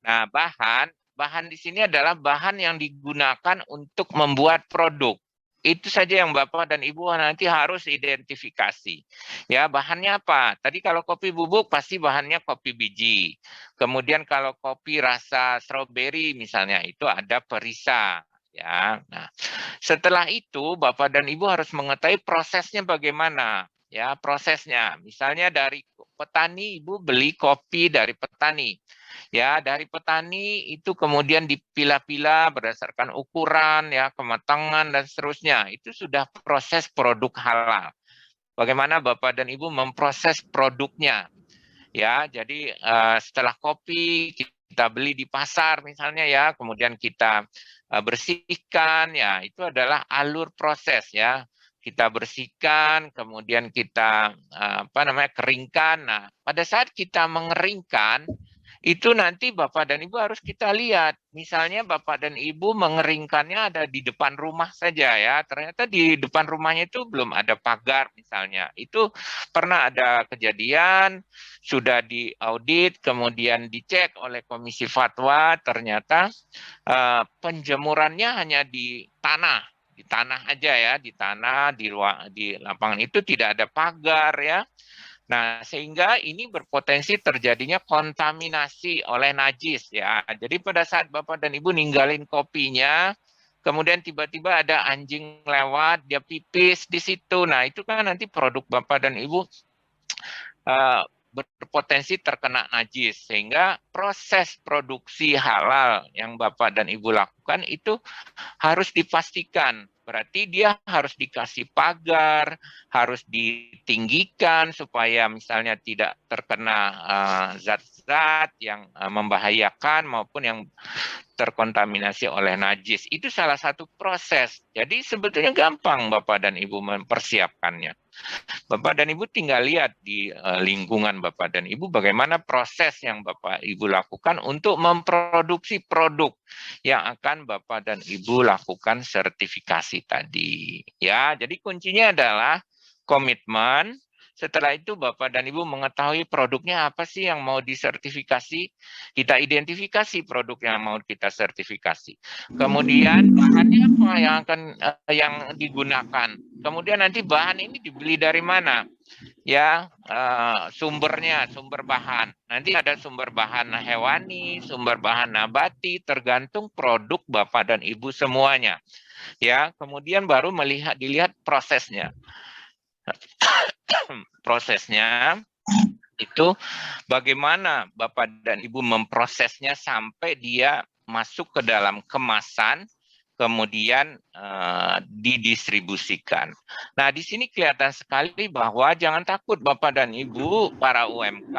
Nah, bahan di sini adalah bahan yang digunakan untuk membuat produk. Itu saja yang Bapak dan Ibu nanti harus identifikasi. Ya, bahannya apa? Tadi kalau kopi bubuk pasti bahannya kopi biji. Kemudian kalau kopi rasa stroberi misalnya itu ada perisa. Ya, nah setelah itu Bapak dan Ibu harus mengetahui prosesnya bagaimana. Ya, prosesnya. Misalnya dari petani, Ibu beli kopi dari petani. Ya, dari petani itu kemudian dipilah-pilah berdasarkan ukuran, ya, kematangan dan seterusnya. Itu sudah proses produk halal. Bagaimana Bapak dan Ibu memproses produknya? Ya, jadi setelah kopi kita beli di pasar misalnya, ya, kemudian kita bersihkan, ya, itu adalah alur proses, ya. Kita bersihkan, kemudian kita keringkan. Nah, pada saat kita mengeringkan itu nanti Bapak dan Ibu harus kita lihat. Misalnya Bapak dan Ibu mengeringkannya ada di depan rumah saja, ya. Ternyata di depan rumahnya itu belum ada pagar misalnya. Itu pernah ada kejadian, sudah diaudit, kemudian dicek oleh Komisi Fatwa, ternyata penjemurannya hanya di tanah aja, ya, di tanah, di lapangan itu tidak ada pagar, ya. Nah, sehingga ini berpotensi terjadinya kontaminasi oleh najis, ya. Jadi pada saat Bapak dan Ibu ninggalin kopinya, kemudian tiba-tiba ada anjing lewat, dia pipis di situ. Nah, itu kan nanti produk Bapak dan Ibu berpotensi terkena najis, sehingga proses produksi halal yang Bapak dan Ibu lakukan itu harus dipastikan. Berarti dia harus dikasih pagar, harus ditinggikan supaya misalnya tidak terkena zat-zat yang membahayakan maupun yang terkontaminasi oleh najis. Itu salah satu proses. Jadi sebetulnya gampang Bapak dan Ibu mempersiapkannya. Bapak dan Ibu tinggal lihat di lingkungan Bapak dan Ibu bagaimana proses yang Bapak Ibu lakukan untuk memproduksi produk yang akan Bapak dan Ibu lakukan sertifikasi tadi. Ya, jadi kuncinya adalah komitmen. Setelah itu Bapak dan Ibu mengetahui produknya apa sih yang mau disertifikasi, kita identifikasi produk yang mau kita sertifikasi. Kemudian bahannya apa yang digunakan. Kemudian nanti bahan ini dibeli dari mana? Ya, sumber bahan. Nanti ada sumber bahan hewani, sumber bahan nabati, tergantung produk Bapak dan Ibu semuanya. Ya, kemudian baru dilihat prosesnya. Prosesnya itu bagaimana Bapak dan Ibu memprosesnya sampai dia masuk ke dalam kemasan, kemudian didistribusikan. Nah, di sini kelihatan sekali bahwa jangan takut Bapak dan Ibu para UMK,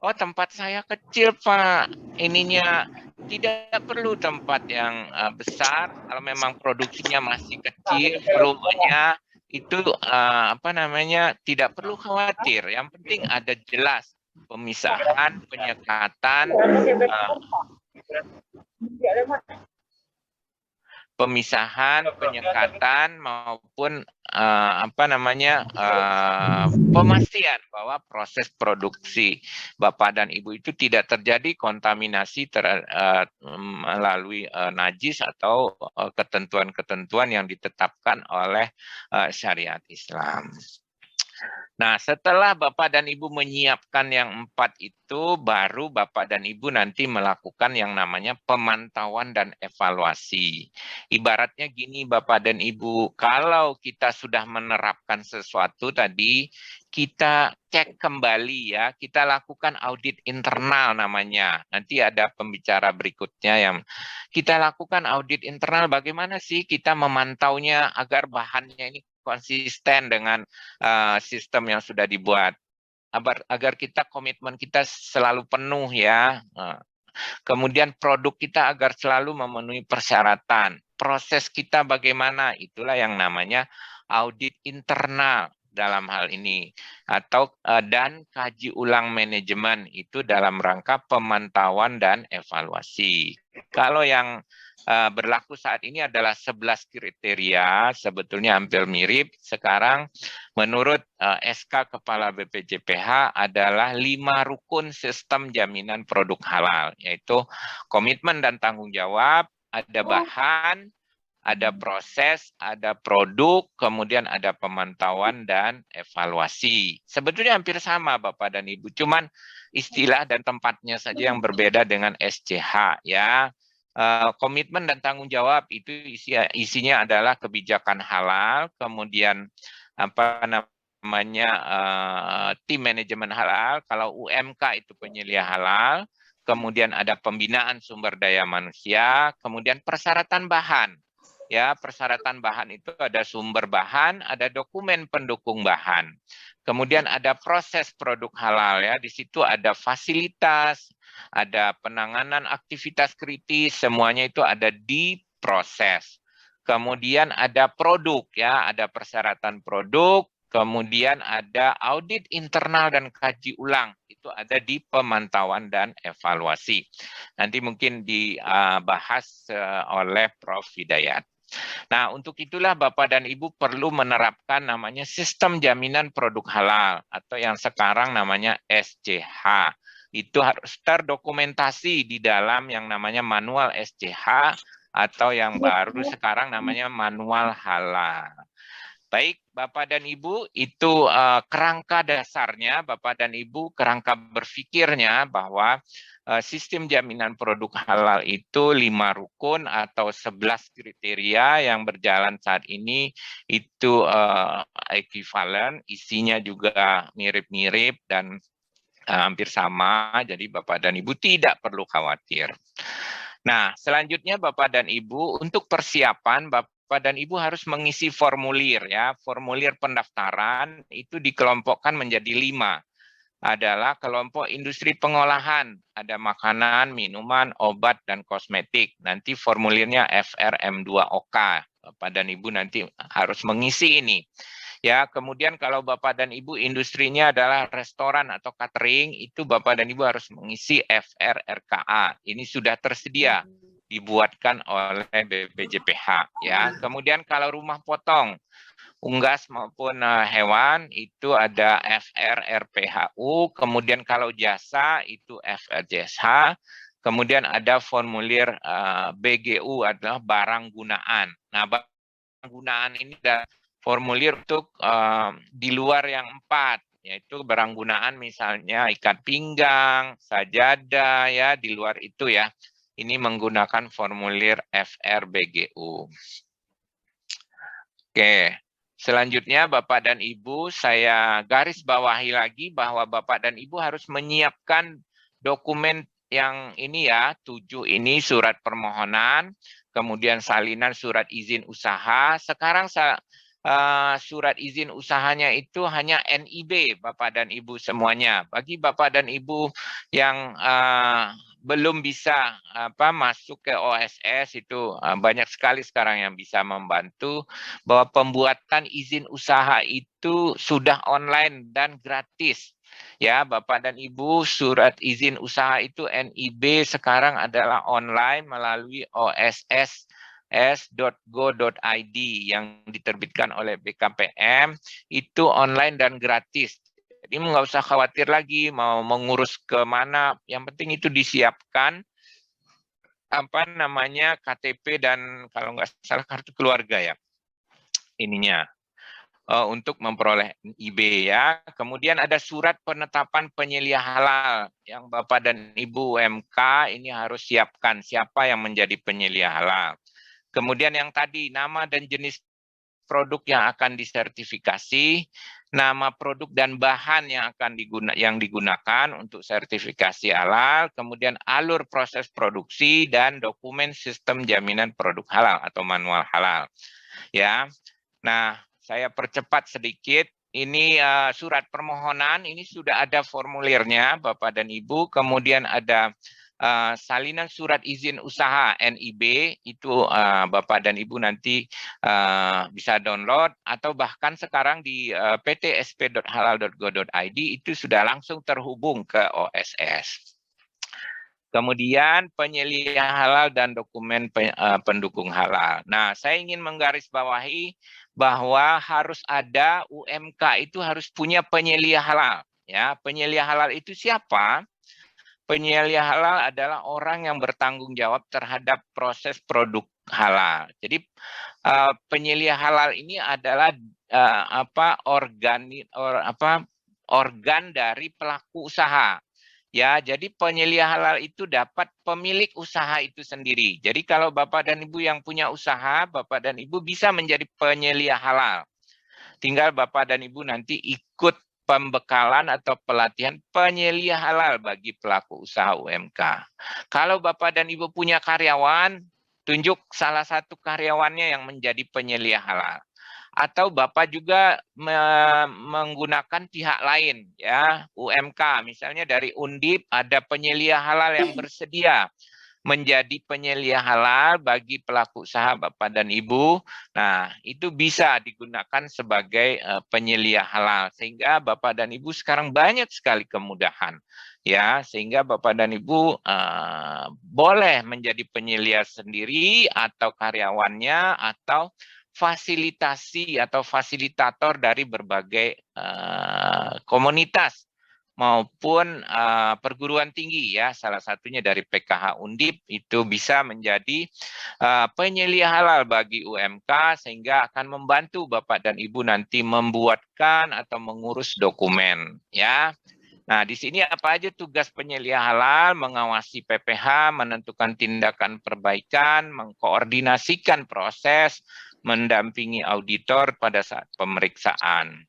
oh tempat saya kecil Pak, ininya tidak perlu tempat yang besar, kalau memang produksinya masih kecil, volumenya itu tidak perlu khawatir. Yang penting ada jelas pemisahan, penyekatan, penyekatan maupun pemastian bahwa proses produksi Bapak dan Ibu itu tidak terjadi kontaminasi melalui najis atau ketentuan-ketentuan yang ditetapkan oleh syariat Islam. Nah, setelah Bapak dan Ibu menyiapkan yang 4 itu, baru Bapak dan Ibu nanti melakukan yang namanya pemantauan dan evaluasi. Ibaratnya gini Bapak dan Ibu, kalau kita sudah menerapkan sesuatu tadi, kita cek kembali ya, kita lakukan audit internal namanya. Nanti ada pembicara berikutnya yang kita lakukan audit internal, bagaimana sih kita memantaunya agar bahannya ini konsisten dengan sistem yang sudah dibuat, agar kita komitmen kita selalu penuh ya. Kemudian produk kita agar selalu memenuhi persyaratan. Proses kita bagaimana, itulah yang namanya audit internal dalam hal ini, atau dan kaji ulang manajemen itu dalam rangka pemantauan dan evaluasi. Kalau yang berlaku saat ini adalah 11 kriteria, sebetulnya hampir mirip. Sekarang menurut SK Kepala BPJPH adalah 5 rukun sistem jaminan produk halal, yaitu komitmen dan tanggung jawab, ada bahan, ada proses, ada produk, kemudian ada pemantauan dan evaluasi. Sebetulnya hampir sama Bapak dan Ibu, cuman istilah dan tempatnya saja yang berbeda dengan SCH ya. Komitmen dan tanggung jawab itu isinya adalah kebijakan halal, kemudian tim manajemen halal, kalau UMK itu penyelia halal, kemudian ada pembinaan sumber daya manusia, kemudian persyaratan bahan. Ya, persyaratan bahan itu ada sumber bahan, ada dokumen pendukung bahan. Kemudian ada proses produk halal ya, di situ ada fasilitas, ada penanganan aktivitas kritis, semuanya itu ada di proses. Kemudian ada produk ya, ada persyaratan produk, kemudian ada audit internal dan kaji ulang, itu ada di pemantauan dan evaluasi. Nanti mungkin dibahas oleh Prof. Hidayat. Nah, untuk itulah Bapak dan Ibu perlu menerapkan namanya sistem jaminan produk halal atau yang sekarang namanya SCH. Itu harus terdokumentasi di dalam yang namanya manual SCH atau yang baru sekarang namanya manual halal. Baik, Bapak dan Ibu, itu kerangka dasarnya, Bapak dan Ibu, kerangka berpikirnya bahwa sistem jaminan produk halal itu 5 rukun atau 11 kriteria yang berjalan saat ini itu ekuivalen, isinya juga mirip-mirip dan hampir sama, jadi Bapak dan Ibu tidak perlu khawatir. Nah, selanjutnya Bapak dan Ibu, untuk persiapan Bapak dan Ibu harus mengisi formulir ya. Formulir pendaftaran itu dikelompokkan menjadi 5. Adalah kelompok industri pengolahan, ada makanan, minuman, obat, dan kosmetik. Nanti formulirnya FRM2OK. Bapak dan Ibu nanti harus mengisi ini. Ya, kemudian kalau Bapak dan Ibu industrinya adalah restoran atau catering, itu Bapak dan Ibu harus mengisi FRRKA. Ini sudah tersedia dibuatkan oleh BPJPH ya. Kemudian kalau rumah potong, unggas maupun hewan itu ada FRRPHU, kemudian kalau jasa itu FRJSH, kemudian ada formulir BGU adalah barang gunaan. Nah, barang gunaan ini ada formulir untuk di luar yang 4, yaitu barang gunaan misalnya ikat pinggang, sajadah ya, di luar itu ya. Ini menggunakan formulir FRBGU. Oke. Selanjutnya Bapak dan Ibu, saya garis bawahi lagi bahwa Bapak dan Ibu harus menyiapkan dokumen yang ini ya, 7 ini surat permohonan, kemudian salinan surat izin usaha. Sekarang surat izin usahanya itu hanya NIB Bapak dan Ibu semuanya. Bagi Bapak dan Ibu yang belum bisa masuk ke OSS itu banyak sekali sekarang yang bisa membantu, bahwa pembuatan izin usaha itu sudah online dan gratis. Ya, Bapak dan Ibu, surat izin usaha itu NIB sekarang adalah online melalui OSS.go.id yang diterbitkan oleh BKPM, itu online dan gratis. Jadi nggak usah khawatir lagi mau mengurus kemana, yang penting itu disiapkan KTP dan kalau nggak salah kartu keluarga ya ininya untuk memperoleh NIB ya. Kemudian ada surat penetapan penyelia halal yang Bapak dan Ibu UMK ini harus siapkan siapa yang menjadi penyelia halal. Kemudian yang tadi nama dan jenis produk yang akan disertifikasi, nama produk dan bahan yang digunakan untuk sertifikasi halal, kemudian alur proses produksi dan dokumen sistem jaminan produk halal atau manual halal. Ya. Nah, saya percepat sedikit. Ini surat permohonan, ini sudah ada formulirnya Bapak dan Ibu, kemudian ada salinan surat izin usaha NIB, itu Bapak dan Ibu nanti bisa download, atau bahkan sekarang di ptsp.halal.go.id itu sudah langsung terhubung ke OSS. Kemudian penyelia halal dan dokumen pendukung halal. Nah, saya ingin menggarisbawahi bahwa harus ada UMK itu harus punya penyelia halal. Ya, penyelia halal itu siapa? Penyelia halal adalah orang yang bertanggung jawab terhadap proses produk halal. Jadi penyelia halal ini adalah organ dari pelaku usaha. Ya, jadi penyelia halal itu dapat pemilik usaha itu sendiri. Jadi kalau Bapak dan Ibu yang punya usaha, Bapak dan Ibu bisa menjadi penyelia halal. Tinggal Bapak dan Ibu nanti ikut pembekalan atau pelatihan penyelia halal bagi pelaku usaha UMK. Kalau Bapak dan Ibu punya karyawan, tunjuk salah satu karyawannya yang menjadi penyelia halal. Atau Bapak juga menggunakan pihak lain, ya, UMK, misalnya dari Undip ada penyelia halal yang bersedia menjadi penyelia halal bagi pelaku usaha Bapak dan Ibu. Nah, itu bisa digunakan sebagai penyelia halal, sehingga Bapak dan Ibu sekarang banyak sekali kemudahan, ya, sehingga Bapak dan Ibu boleh menjadi penyelia sendiri atau karyawannya atau fasilitasi atau fasilitator dari berbagai komunitas maupun perguruan tinggi ya, salah satunya dari PKH Undip itu bisa menjadi penyelia halal bagi UMK, sehingga akan membantu Bapak dan Ibu nanti membuatkan atau mengurus dokumen ya. Nah, di sini apa aja tugas penyelia halal? Mengawasi PPH, menentukan tindakan perbaikan, mengkoordinasikan proses, mendampingi auditor pada saat pemeriksaan.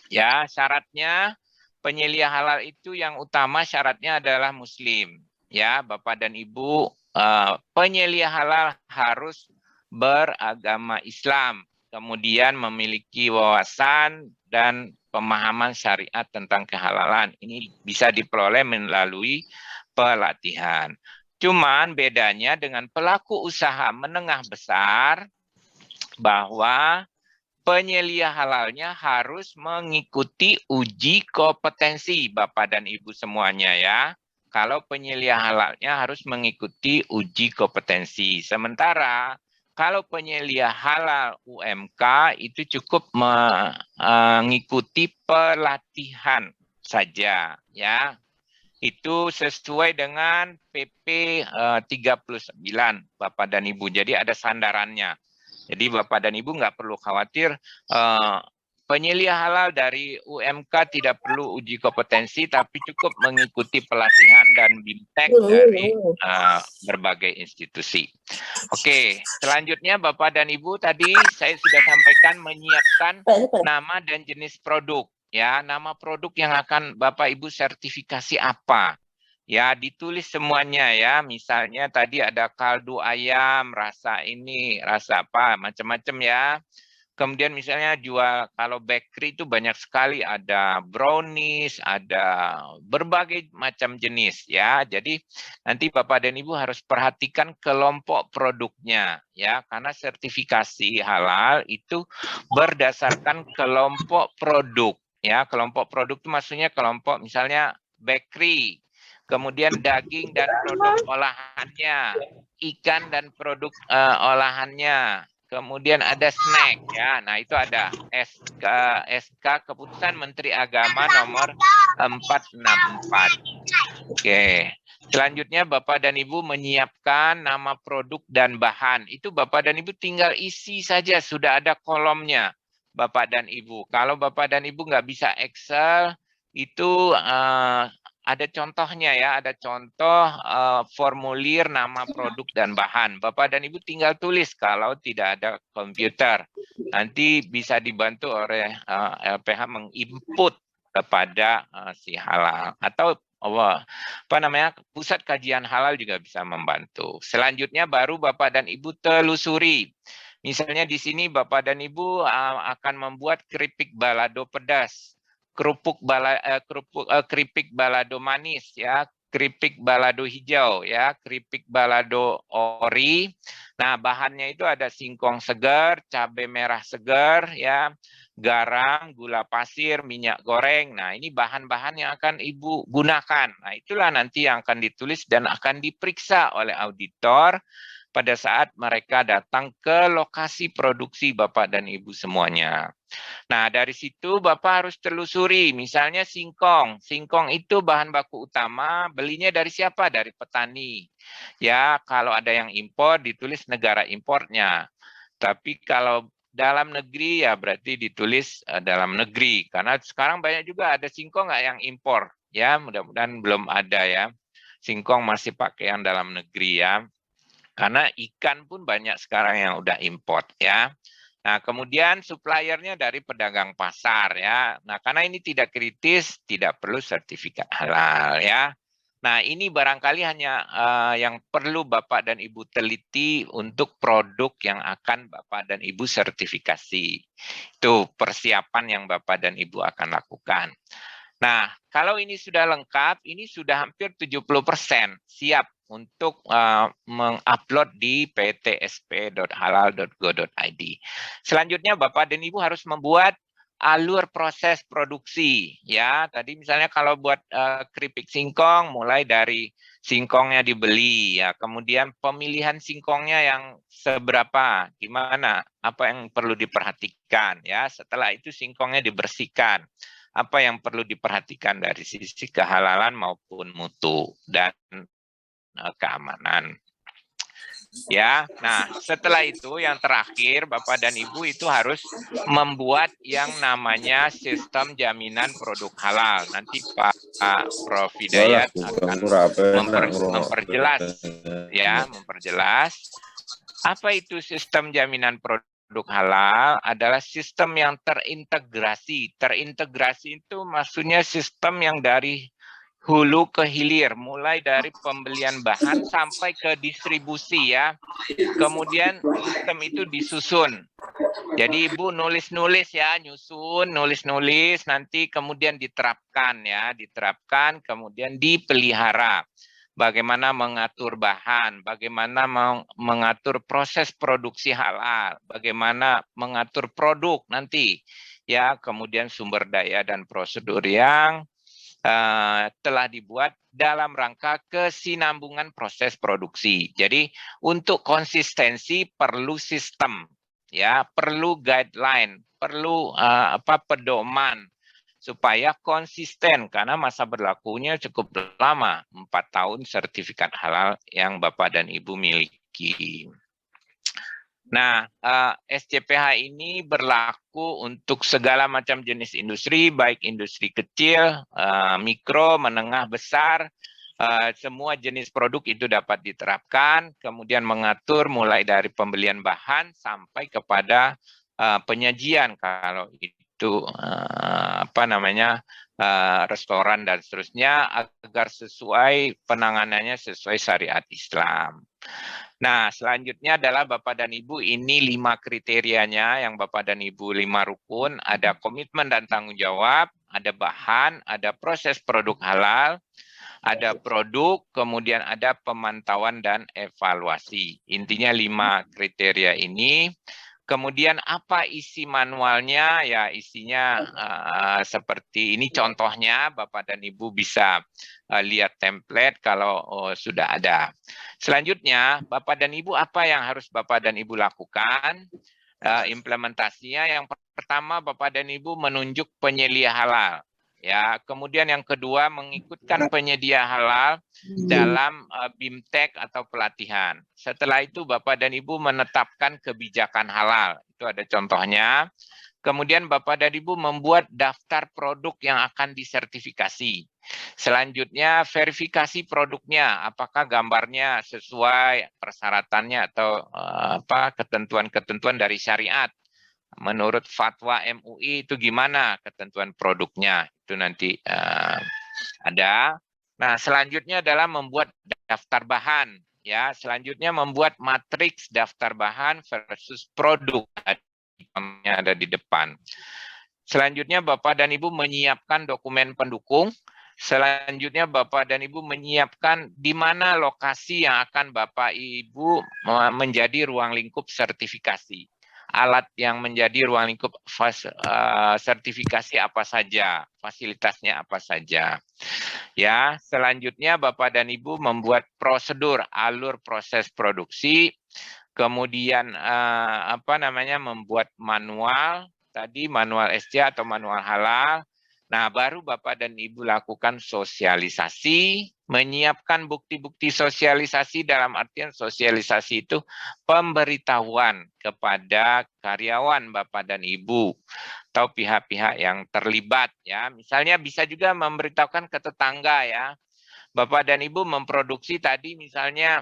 Ya, syaratnya penyelia halal itu yang utama syaratnya adalah Muslim. Ya, Bapak dan Ibu, penyelia halal harus beragama Islam, kemudian memiliki wawasan dan pemahaman syariat tentang kehalalan. Ini bisa diperoleh melalui pelatihan. Cuman bedanya dengan pelaku usaha menengah besar bahwa penyelia halalnya harus mengikuti uji kompetensi Bapak dan Ibu semuanya ya. Kalau penyelia halalnya harus mengikuti uji kompetensi. Sementara kalau penyelia halal UMK itu cukup mengikuti pelatihan saja ya. Itu sesuai dengan PP 39 Bapak dan Ibu. Jadi ada sandarannya. Jadi Bapak dan Ibu nggak perlu khawatir, penyelia halal dari UMK tidak perlu uji kompetensi, tapi cukup mengikuti pelatihan dan BIMTEK dari berbagai institusi. Oke, selanjutnya Bapak dan Ibu tadi saya sudah sampaikan menyiapkan nama dan jenis produk. Ya, nama produk yang akan Bapak Ibu sertifikasi apa? Ya, ditulis semuanya ya. Misalnya tadi ada kaldu ayam, rasa ini, rasa apa, macam-macam ya. Kemudian misalnya jual, kalau bakery itu banyak sekali, ada brownies, ada berbagai macam jenis ya. Jadi nanti Bapak dan Ibu harus perhatikan kelompok produknya ya, karena sertifikasi halal itu berdasarkan kelompok produk ya. Kelompok produk itu maksudnya kelompok misalnya bakery, kemudian daging dan produk olahannya, ikan dan produk olahannya, kemudian ada snack ya. Nah, itu ada SK Keputusan Menteri Agama nomor 464. Oke. Selanjutnya Bapak dan Ibu menyiapkan nama produk dan bahan. Itu Bapak dan Ibu tinggal isi saja, sudah ada kolomnya Bapak dan Ibu. Kalau Bapak dan Ibu nggak bisa Excel, itu ada contohnya ya, ada contoh formulir nama produk dan bahan. Bapak dan Ibu tinggal tulis kalau tidak ada komputer. Nanti bisa dibantu oleh LPH menginput kepada si halal. Atau pusat kajian halal juga bisa membantu. Selanjutnya baru Bapak dan Ibu telusuri. Misalnya di sini Bapak dan Ibu akan membuat keripik balado pedas, keripik balado manis ya, keripik balado hijau ya, keripik balado ori. Nah, bahannya itu ada singkong segar, cabai merah segar ya, garam, gula pasir, minyak goreng. Nah, ini bahan-bahan yang akan Ibu gunakan. Nah, itulah nanti yang akan ditulis dan akan diperiksa oleh auditor pada saat mereka datang ke lokasi produksi Bapak dan Ibu semuanya. Nah, dari situ Bapak harus telusuri, misalnya singkong. Singkong itu bahan baku utama, belinya dari siapa? Dari petani. Ya, kalau ada yang impor, ditulis negara impornya. Tapi kalau dalam negeri, ya berarti ditulis dalam negeri. Karena sekarang banyak juga ada singkong nggak yang impor. Ya, mudah-mudahan belum ada ya. Singkong masih pakaian dalam negeri ya. Karena ikan pun banyak sekarang yang udah import ya. Nah, kemudian suppliernya dari pedagang pasar ya. Nah, karena ini tidak kritis, tidak perlu sertifikat halal ya. Nah, ini barangkali hanya yang perlu Bapak dan Ibu teliti untuk produk yang akan Bapak dan Ibu sertifikasi. Itu persiapan yang Bapak dan Ibu akan lakukan. Nah, kalau ini sudah lengkap, ini sudah hampir 70% siap untuk mengupload di ptsp.halal.go.id. Selanjutnya Bapak dan Ibu harus membuat alur proses produksi ya. Tadi misalnya kalau buat keripik singkong mulai dari singkongnya dibeli ya, kemudian pemilihan singkongnya yang seberapa, gimana, apa yang perlu diperhatikan ya. Setelah itu singkongnya dibersihkan. Apa yang perlu diperhatikan dari sisi kehalalan maupun mutu dan keamanan. Ya, nah setelah itu yang terakhir Bapak dan Ibu itu harus membuat yang namanya sistem jaminan produk halal. Nanti Pak Prof. Hidayat akan memperjelas ya, memperjelas apa itu sistem jaminan produk produk halal adalah sistem yang terintegrasi. Terintegrasi itu maksudnya sistem yang dari hulu ke hilir, mulai dari pembelian bahan sampai ke distribusi ya. Kemudian sistem itu disusun. Jadi Ibu nulis-nulis ya, nyusun, nulis-nulis, nanti kemudian diterapkan ya, diterapkan, kemudian dipelihara. Bagaimana mengatur bahan, bagaimana mengatur proses produksi halal, bagaimana mengatur produk nanti ya, kemudian sumber daya dan prosedur yang telah dibuat dalam rangka kesinambungan proses produksi. Jadi untuk konsistensi perlu sistem, ya, perlu guideline, perlu pedoman supaya konsisten karena masa berlakunya cukup lama, 4 tahun sertifikat halal yang Bapak dan Ibu miliki. Nah, SCPH ini berlaku untuk segala macam jenis industri, baik industri kecil, mikro, menengah, besar, semua jenis produk itu dapat diterapkan, kemudian mengatur mulai dari pembelian bahan sampai kepada penyajian kalau itu restoran dan seterusnya agar sesuai penanganannya sesuai syariat Islam. Nah, selanjutnya adalah Bapak dan Ibu, ini 5 kriterianya yang Bapak dan Ibu 5 rukun, ada komitmen dan tanggung jawab, ada bahan, ada proses produk halal, ada produk, kemudian ada pemantauan dan evaluasi. Intinya 5 kriteria ini. Kemudian apa isi manualnya? Ya isinya seperti ini contohnya, Bapak dan Ibu bisa lihat template kalau sudah ada. Selanjutnya, Bapak dan Ibu apa yang harus Bapak dan Ibu lakukan? Implementasinya yang pertama Bapak dan Ibu menunjuk penyelia halal. Ya, kemudian yang kedua mengikutkan penyedia halal dalam BIMTEK atau pelatihan. Setelah itu Bapak dan Ibu menetapkan kebijakan halal. Itu ada contohnya. Kemudian Bapak dan Ibu membuat daftar produk yang akan disertifikasi. Selanjutnya verifikasi produknya, apakah gambarnya sesuai persyaratannya atau ketentuan-ketentuan dari syariat. Menurut fatwa MUI itu gimana ketentuan produknya, itu nanti ada. Nah, selanjutnya adalah membuat daftar bahan. Ya, selanjutnya membuat matriks daftar bahan versus produk yang ada di depan. Selanjutnya Bapak dan Ibu menyiapkan dokumen pendukung. Selanjutnya Bapak dan Ibu menyiapkan di mana lokasi yang akan Bapak Ibu menjadi ruang lingkup sertifikasi. Alat yang menjadi ruang lingkup sertifikasi apa saja, fasilitasnya apa saja. Ya, selanjutnya Bapak dan Ibu membuat prosedur alur proses produksi, kemudian membuat manual, tadi manual SC atau manual halal. Nah, baru Bapak dan Ibu lakukan sosialisasi, menyiapkan bukti-bukti sosialisasi dalam artian sosialisasi itu pemberitahuan kepada karyawan Bapak dan Ibu atau pihak-pihak yang terlibat ya. Misalnya bisa juga memberitahukan ke tetangga ya. Bapak dan Ibu memproduksi tadi misalnya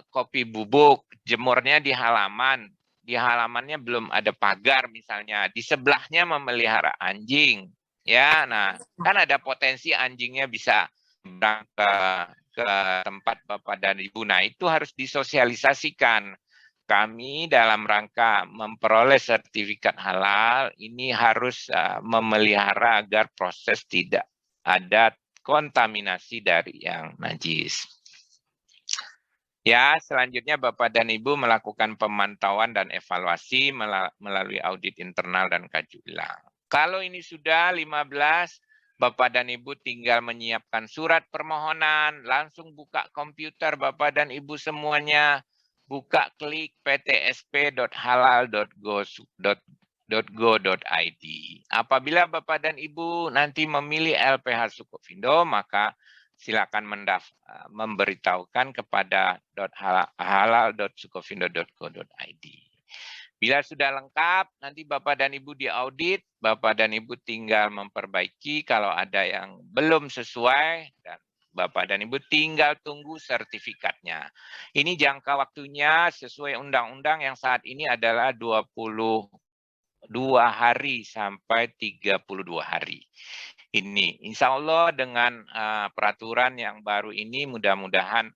kopi bubuk, jemurnya di halaman. Di halamannya belum ada pagar misalnya, di sebelahnya memelihara anjing. Ya, nah kan ada potensi anjingnya bisa berangkat ke tempat Bapak dan Ibu. Nah, itu harus disosialisasikan. Kami dalam rangka memperoleh sertifikat halal ini harus memelihara agar proses tidak ada kontaminasi dari yang najis. Ya, selanjutnya Bapak dan Ibu melakukan pemantauan dan evaluasi melalui audit internal dan kaji ulang. Kalau ini sudah 15, Bapak dan Ibu tinggal menyiapkan surat permohonan, langsung buka komputer Bapak dan Ibu semuanya, buka klik ptsp.halal.go.id. Apabila Bapak dan Ibu nanti memilih LPH Sukovindo, maka silakan memberitahukan kepada halal.sukovindo.go.id. Bila sudah lengkap, nanti Bapak dan Ibu diaudit, Bapak dan Ibu tinggal memperbaiki kalau ada yang belum sesuai dan Bapak dan Ibu tinggal tunggu sertifikatnya. Ini jangka waktunya sesuai undang-undang yang saat ini adalah 22 hari sampai 32 hari. Ini insya Allah dengan peraturan yang baru ini mudah-mudahan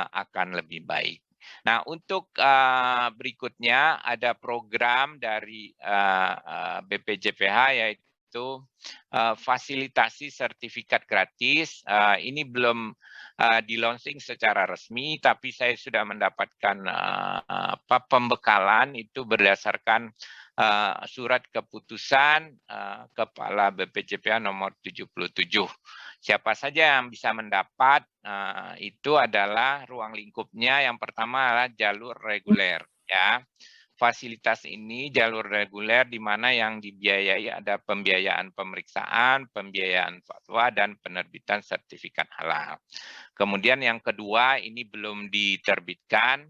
akan lebih baik. Nah, untuk berikutnya ada program dari BPJPH yaitu fasilitasi sertifikat gratis. Ini belum di-launching secara resmi, tapi saya sudah mendapatkan pembekalan itu berdasarkan surat keputusan Kepala BPJPH nomor 77. Siapa saja yang bisa mendapat itu adalah ruang lingkupnya. Yang pertama adalah jalur reguler, ya. Fasilitas ini jalur reguler di mana yang dibiayai ada pembiayaan pemeriksaan, pembiayaan fatwa, dan penerbitan sertifikat halal. Kemudian yang kedua ini belum diterbitkan.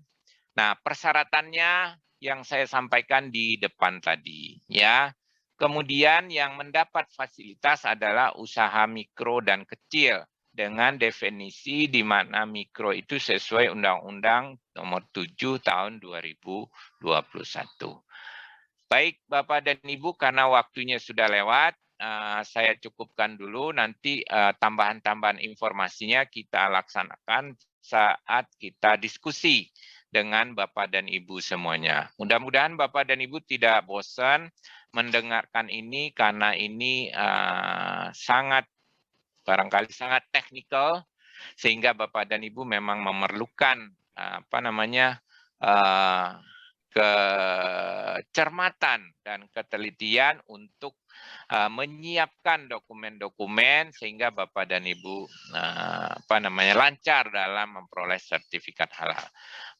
Nah, persyaratannya yang saya sampaikan di depan tadi, ya. Kemudian yang mendapat fasilitas adalah usaha mikro dan kecil dengan definisi di mana mikro itu sesuai Undang-Undang Nomor 7 Tahun 2021. Baik Bapak dan Ibu, karena waktunya sudah lewat, saya cukupkan dulu. Nanti tambahan-tambahan informasinya kita laksanakan saat kita diskusi dengan Bapak dan Ibu semuanya. Mudah-mudahan Bapak dan Ibu tidak bosan mendengarkan ini karena ini barangkali sangat teknikal sehingga Bapak dan Ibu memang memerlukan kecermatan dan ketelitian untuk menyiapkan dokumen-dokumen sehingga Bapak dan Ibu lancar dalam memperoleh sertifikat halal.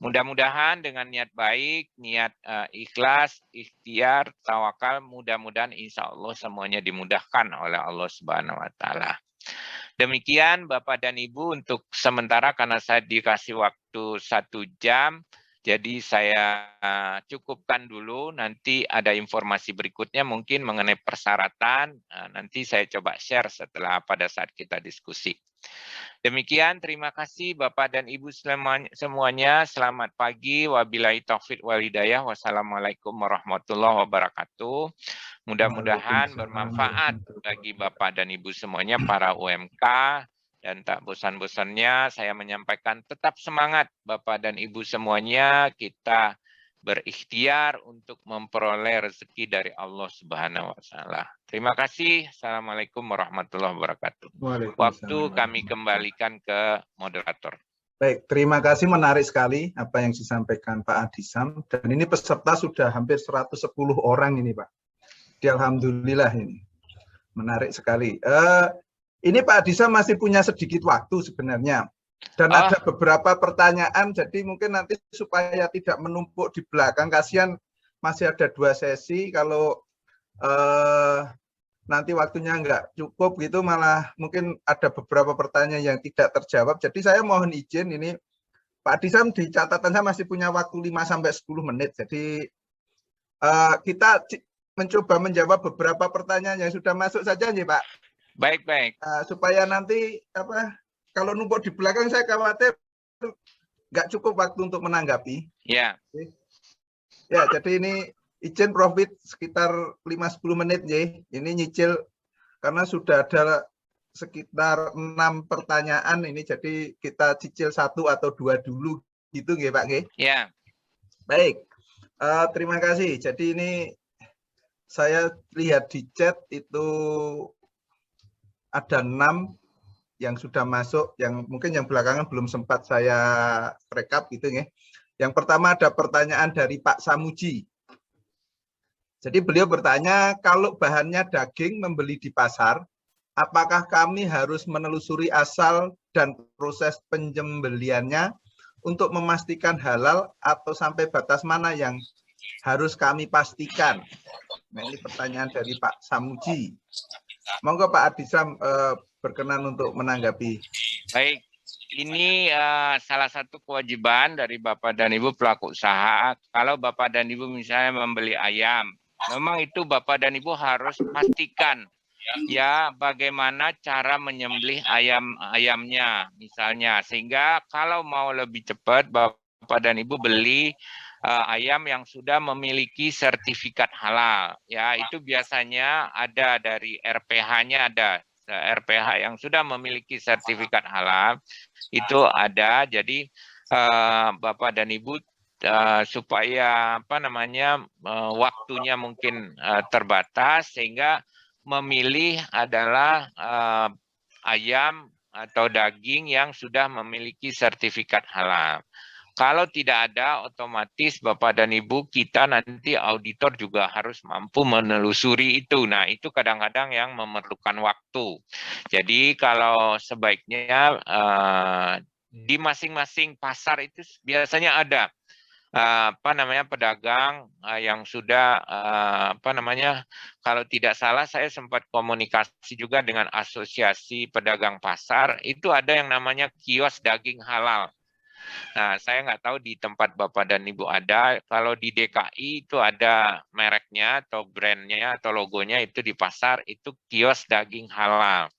Mudah-mudahan dengan niat baik, niat ikhlas, ikhtiar, tawakal, mudah-mudahan insya Allah semuanya dimudahkan oleh Allah Subhanahu wa Ta'ala. Demikian Bapak dan Ibu untuk sementara karena saya dikasih waktu 1 jam. Jadi saya cukupkan dulu, nanti ada informasi berikutnya mungkin mengenai persyaratan, nanti saya coba share pada saat kita diskusi. Demikian, terima kasih Bapak dan Ibu semuanya, selamat pagi, wabillahi taufiq wal hidayah, wassalamualaikum warahmatullahi wabarakatuh. Mudah-mudahan bermanfaat bagi Bapak dan Ibu semuanya, para UMK, dan tak bosan-bosannya saya menyampaikan tetap semangat Bapak dan Ibu semuanya, kita berikhtiar untuk memperoleh rezeki dari Allah Subhanahu wa Ta'ala. Terima kasih. Assalamualaikum warahmatullahi wabarakatuh. Waktu kami kembalikan ke moderator.
Baik, terima kasih, menarik sekali apa yang disampaikan Pak Adisam. Dan ini peserta sudah hampir 110 orang ini Pak. Alhamdulillah ini. Menarik sekali. Ini Pak Adisam masih punya sedikit waktu sebenarnya. Dan ada beberapa pertanyaan, jadi mungkin nanti supaya tidak menumpuk di belakang, kasihan masih ada 2 sesi, kalau nanti waktunya nggak cukup gitu, malah mungkin ada beberapa pertanyaan yang tidak terjawab. Jadi saya mohon izin, ini Pak Adisam di catatan saya masih punya waktu 5-10 menit, jadi kita mencoba menjawab beberapa pertanyaan yang sudah masuk saja nih Pak.
Baik.
Supaya nanti kalau numpuk di belakang saya khawatir nggak cukup waktu untuk menanggapi.
Ya.
Ya, jadi ini izin profit sekitar 5-10 menit ya. Ini nyicil karena sudah ada sekitar 6 pertanyaan ini, jadi kita cicil 1 atau 2 dulu gitu nggih Pak nggih?
Ya.
Baik. Terima kasih. Jadi ini saya lihat di chat itu ada 6 yang sudah masuk, yang mungkin yang belakangan belum sempat saya rekap gitu ya. Yang pertama ada pertanyaan dari Pak Samuji. Jadi beliau bertanya, kalau bahannya daging membeli di pasar, apakah kami harus menelusuri asal dan proses penyembeliannya untuk memastikan halal atau sampai batas mana yang harus kami pastikan? Nah, ini pertanyaan dari Pak Samuji. Monggo Pak Adisam berkenan untuk menanggapi.
Baik, ini salah satu kewajiban dari Bapak dan Ibu pelaku usaha. Kalau Bapak dan Ibu misalnya membeli ayam, memang itu Bapak dan Ibu harus pastikan ya bagaimana cara menyembelih ayamnya misalnya, sehingga kalau mau lebih cepat Bapak dan Ibu beli ayam yang sudah memiliki sertifikat halal, ya itu biasanya ada dari RPH-nya, ada RPH yang sudah memiliki sertifikat halal itu ada. Jadi Bapak dan Ibu supaya waktunya mungkin terbatas, sehingga memilih adalah ayam atau daging yang sudah memiliki sertifikat halal. Kalau tidak ada, otomatis Bapak dan Ibu kita nanti auditor juga harus mampu menelusuri itu. Nah, itu kadang-kadang yang memerlukan waktu. Jadi kalau sebaiknya di masing-masing pasar itu biasanya ada pedagang yang sudah kalau tidak salah saya sempat komunikasi juga dengan asosiasi pedagang pasar, itu ada yang namanya kios daging halal. Nah, saya nggak tahu di tempat Bapak dan Ibu ada. Kalau di DKI itu ada mereknya atau brandnya atau logonya, itu di pasar itu kios daging halal.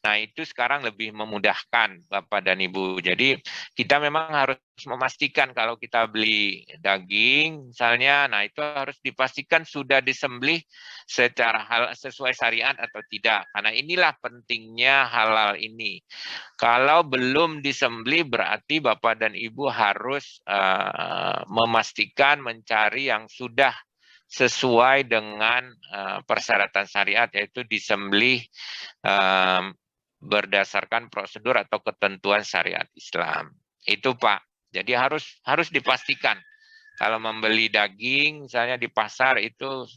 Nah, itu sekarang lebih memudahkan Bapak dan Ibu. Jadi kita memang harus memastikan kalau kita beli daging misalnya, nah itu harus dipastikan sudah disembelih secara sesuai syariat atau tidak. Karena inilah pentingnya halal ini. Kalau belum disembelih berarti Bapak dan Ibu harus memastikan mencari yang sudah sesuai dengan persyaratan syariat, yaitu disembelih berdasarkan prosedur atau ketentuan syariat Islam. Itu Pak. Jadi harus dipastikan kalau membeli daging misalnya di pasar itu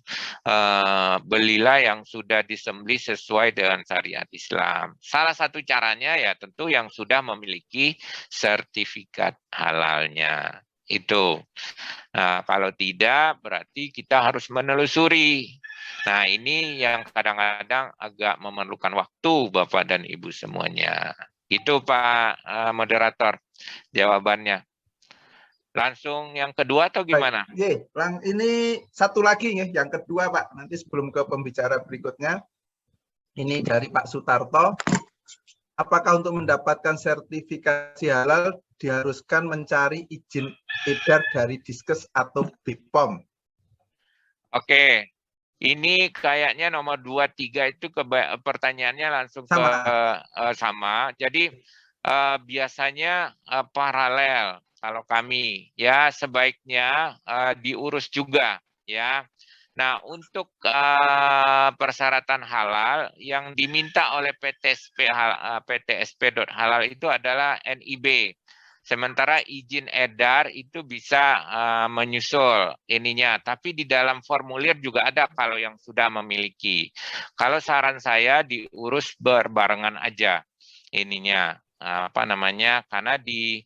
belilah yang sudah disembelih sesuai dengan syariat Islam. Salah satu caranya ya tentu yang sudah memiliki sertifikat halalnya. Itu. Nah, kalau tidak berarti kita harus menelusuri. Nah, ini yang kadang-kadang agak memerlukan waktu Bapak dan Ibu semuanya. Itu Pak moderator jawabannya. Langsung yang kedua atau gimana?
Ini satu lagi nih, yang kedua Pak. Nanti sebelum ke pembicara berikutnya, ini dari Pak Sutarto. Apakah untuk mendapatkan sertifikasi halal diharuskan mencari izin edar dari Diskes atau BPOM?
Oke, ini kayaknya nomor 2, 3 itu pertanyaannya langsung sama. Jadi biasanya paralel kalau kami, ya sebaiknya diurus juga, ya. Nah, untuk persyaratan halal yang diminta oleh PTSP.halal itu adalah NIB. Sementara izin edar itu bisa menyusul ininya, tapi di dalam formulir juga ada kalau yang sudah memiliki. Kalau saran saya diurus berbarengan aja ininya. Karena di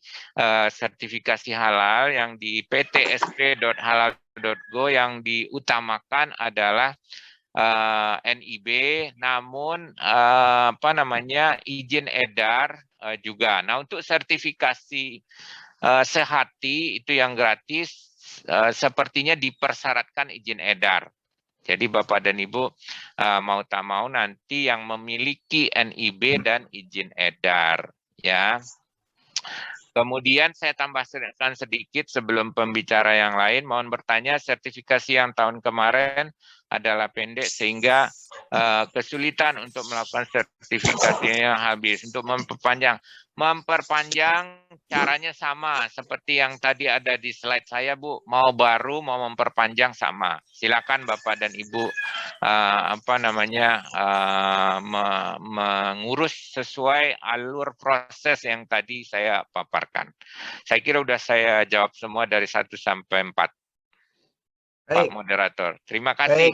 sertifikasi halal yang di ptsp.halal.go yang diutamakan adalah NIB, namun izin edar juga. Nah, untuk sertifikasi sehati itu yang gratis sepertinya dipersyaratkan izin edar. Jadi Bapak dan Ibu mau tak mau nanti yang memiliki NIB dan izin edar, ya. Kemudian saya tambahkan sedikit sebelum pembicara yang lain, mohon bertanya, sertifikasi yang tahun kemarin adalah pendek sehingga kesulitan untuk melakukan sertifikasinya habis. Untuk memperpanjang caranya sama seperti yang tadi ada di slide saya, Bu. Mau baru, mau memperpanjang sama. Silakan Bapak dan Ibu mengurus sesuai alur proses yang tadi saya paparkan. Saya kira sudah saya jawab semua dari 1 sampai 4. Pak moderator, terima kasih.